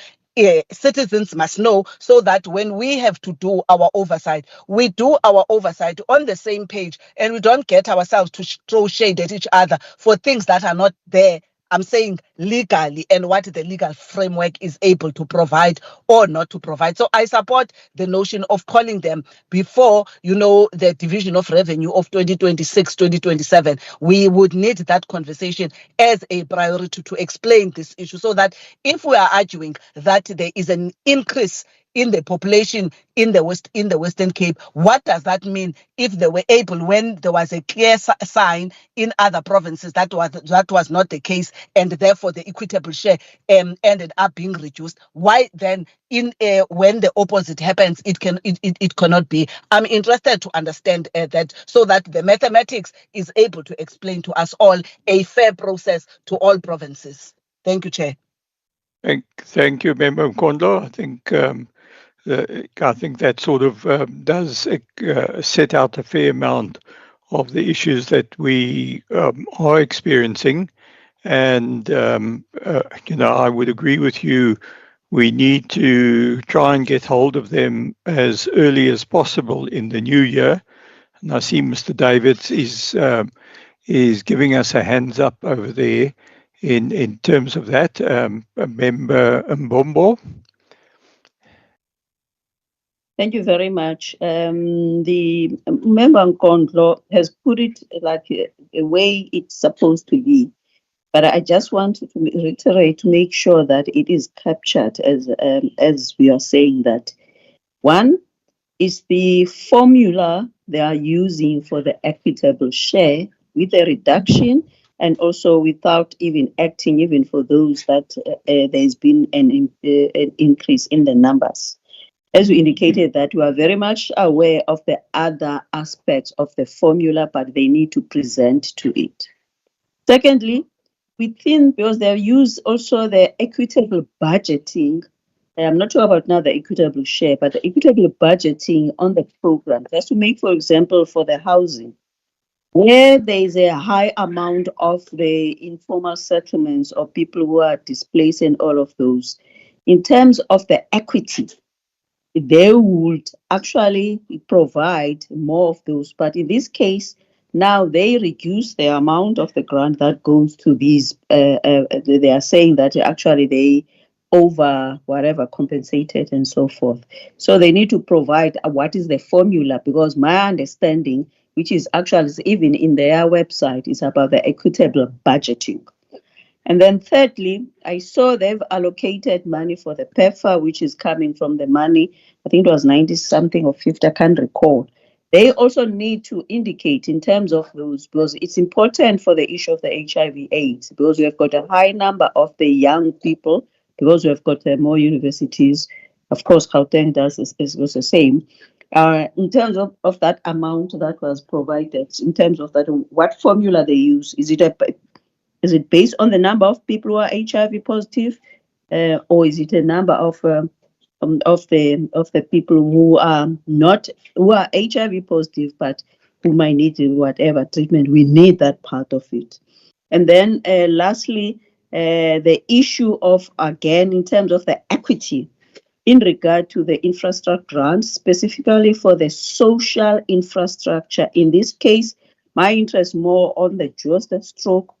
Citizens must know, so that when we have to do our oversight, we do our oversight on the same page, and we don't get ourselves to throw shade at each other for things that are not there. I'm saying legally, and what the legal framework is able to provide or not to provide. So I support the notion of calling them before, the division of revenue of 2026, 2027. We would need that conversation as a priority to explain this issue, so that if we are arguing that there is an increase in the population in the Western Cape, what does that mean if they were able, when there was a clear sign in other provinces that was not the case, and therefore the equitable share ended up being reduced? Why then, when the opposite happens, it cannot be? I'm interested to understand that, so that the mathematics is able to explain to us all a fair process to all provinces. Thank you, Chair. Thank you, Member Mkondo. I think that sort of does set out a fair amount of the issues that we are experiencing. And, I would agree with you. We need to try and get hold of them as early as possible in the new year. And I see Mr. Davids is giving us a hands up over there in terms of that. Member Mbombo. Thank you very much. The member Nkondlo has put it like a way it's supposed to be, but I just want to reiterate to make sure that it is captured as we are saying that. One is the formula they are using for the equitable share with a reduction, and also without even acting even for those that there's been an increase in the numbers. As we indicated, that we are very much aware of the other aspects of the formula, but they need to present to it. Secondly, because they use also the equitable budgeting. I'm not sure about now the equitable share, but the equitable budgeting on the program. Just to make, for example, for the housing, where there is a high amount of the informal settlements or people who are displaced and all of those, in terms of the equity, they would actually provide more of those. But in this case, now they reduce the amount of the grant that goes to these. They are saying that actually they over whatever compensated and so forth. So they need to provide what is the formula, because my understanding, which is actually even in their website, is about the equitable budgeting. And then thirdly, I saw they've allocated money for the PEFA, which is coming from the money, I think it was 90 something or 50, I can't recall. They also need to indicate in terms of those, because it's important for the issue of the HIV/AIDS, because we have got a high number of the young people, because we have got more universities. Of course, Gauteng was the same. In terms of that amount that was provided, in terms of that, what formula they use, is it Is it based on the number of people who are HIV positive, or is it a number of the people who are HIV positive but who might need whatever treatment? We need that part of it. And then lastly, the issue of, again, in terms of the equity in regard to the infrastructure grants, specifically for the social infrastructure. In this case, my interest more on the Jooste stroke,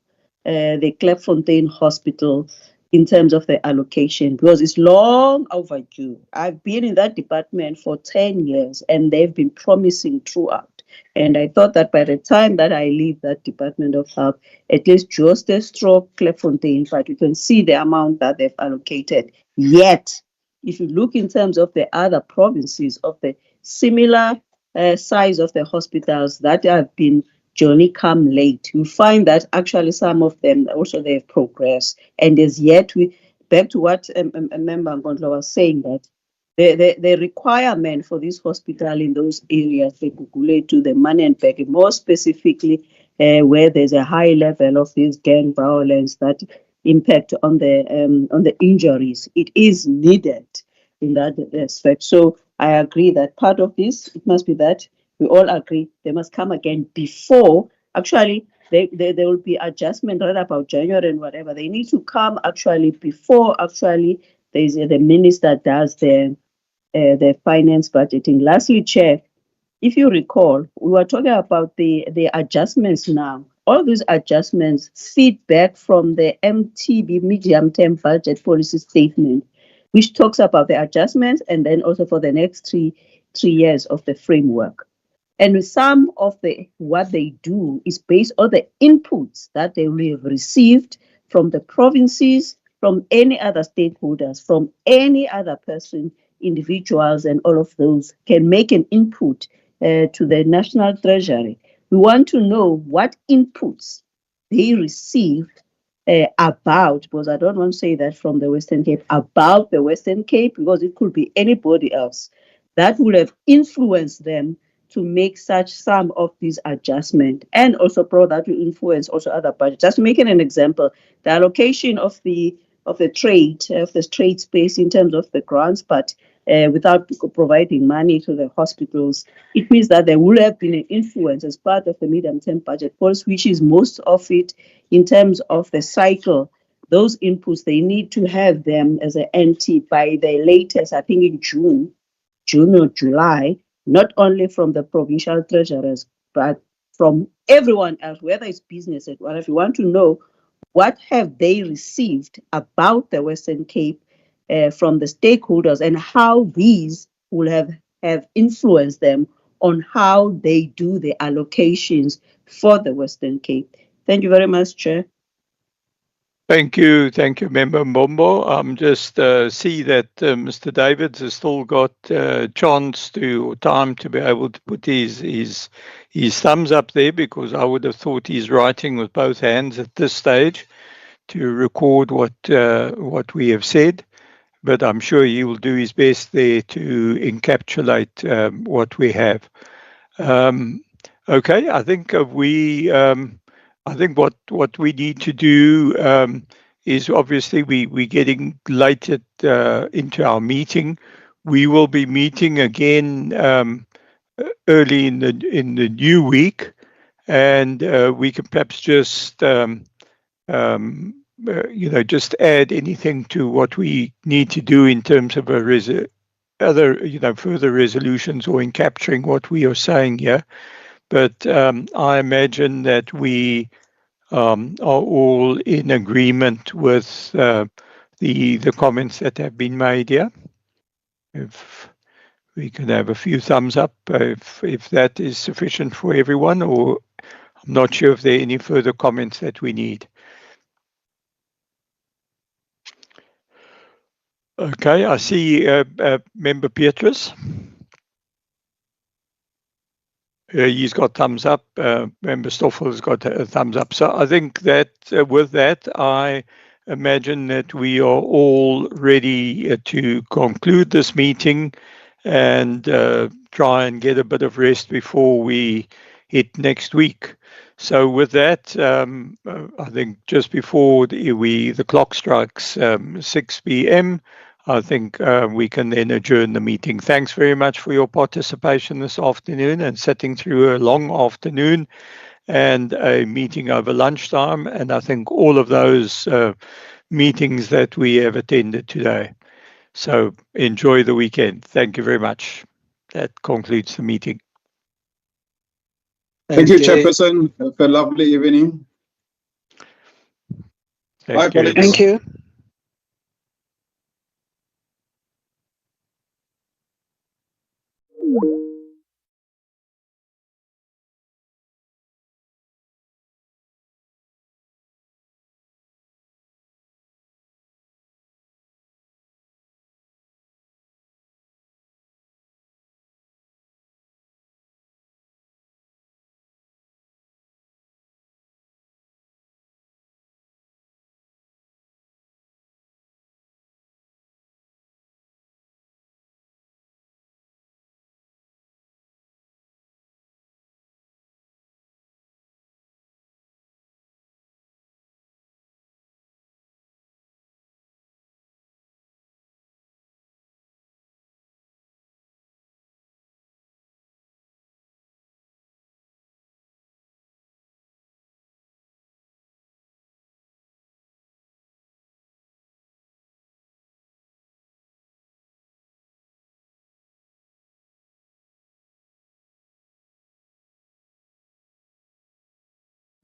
the Klerkfontein Hospital, in terms of the allocation, because it's long overdue. I've been in that department for 10 years and they've been promising throughout. And I thought that by the time that I leave that Department of Health, at least Jooste stroke, Klerkfontein, but you can see the amount that they've allocated. Yet, if you look in terms of the other provinces of the similar size of the hospitals that have been journey come late, you find that actually some of them also they've progressed. And as yet, back to what a member Ngondlo was saying, that the requirement for this hospital in those areas, the Gugule to the Manenberg, more specifically where there's a high level of this gang violence that impact on the injuries, it is needed in that aspect. So I agree that part of this, it must be that we all agree they must come again before actually there will be adjustment right about January and whatever. They need to come actually before actually the minister does the finance budgeting. Lastly, Chair, if you recall, we were talking about the adjustments now. All these adjustments feed back from the MTB, medium-term budget policy statement, which talks about the adjustments and then also for the next three years of the framework. And some of what they do is based on the inputs that they will have received from the provinces, from any other stakeholders, from any other person, individuals, and all of those can make an input to the National Treasury. We want to know what inputs they received about, because I don't want to say that from the Western Cape, about the Western Cape, because it could be anybody else that would have influenced them to make some of these adjustments, and also that will influence also other budgets. Just making an example, the allocation of the trade space in terms of the grants, but without providing money to the hospitals, it means that there will have been an influence as part of the medium-term budget policy, which is most of it in terms of the cycle. Those inputs, they need to have them as an NT by the latest, I think in June or July, not only from the provincial treasurers, but from everyone else, whether it's business or if you want to know what have they received about the Western Cape from the stakeholders and how these will have influenced them on how they do the allocations for the Western Cape. Thank you very much, Chair. Thank you, Member Mbombo. Just see that Mr. Davids has still got time to be able to put his thumbs up there, because I would have thought he's writing with both hands at this stage to record what we have said. But I'm sure he will do his best there to encapsulate what we have. Okay, I think I think what we need to do is, obviously we're getting late into our meeting. We will be meeting again early in the new week, and we can perhaps just just add anything to what we need to do in terms of further resolutions or in capturing what we are saying here. But I imagine that we are all in agreement with the comments that have been made here. If we can have a few thumbs up, if that is sufficient for everyone, or I'm not sure if there are any further comments that we need. Okay, I see Member Petrus. He's got thumbs up. Member Stoffel's got a thumbs up. So I think that with that, I imagine that we are all ready to conclude this meeting and try and get a bit of rest before we hit next week. So with that, I think just before the clock strikes 6 p.m., I think we can then adjourn the meeting. Thanks very much for your participation this afternoon and sitting through a long afternoon and a meeting over lunchtime. And I think all of those meetings that we have attended today. So enjoy the weekend. Thank you very much. That concludes the meeting. Thank you, Chairperson. Have a lovely evening. Bye, colleagues. Thank you.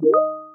you.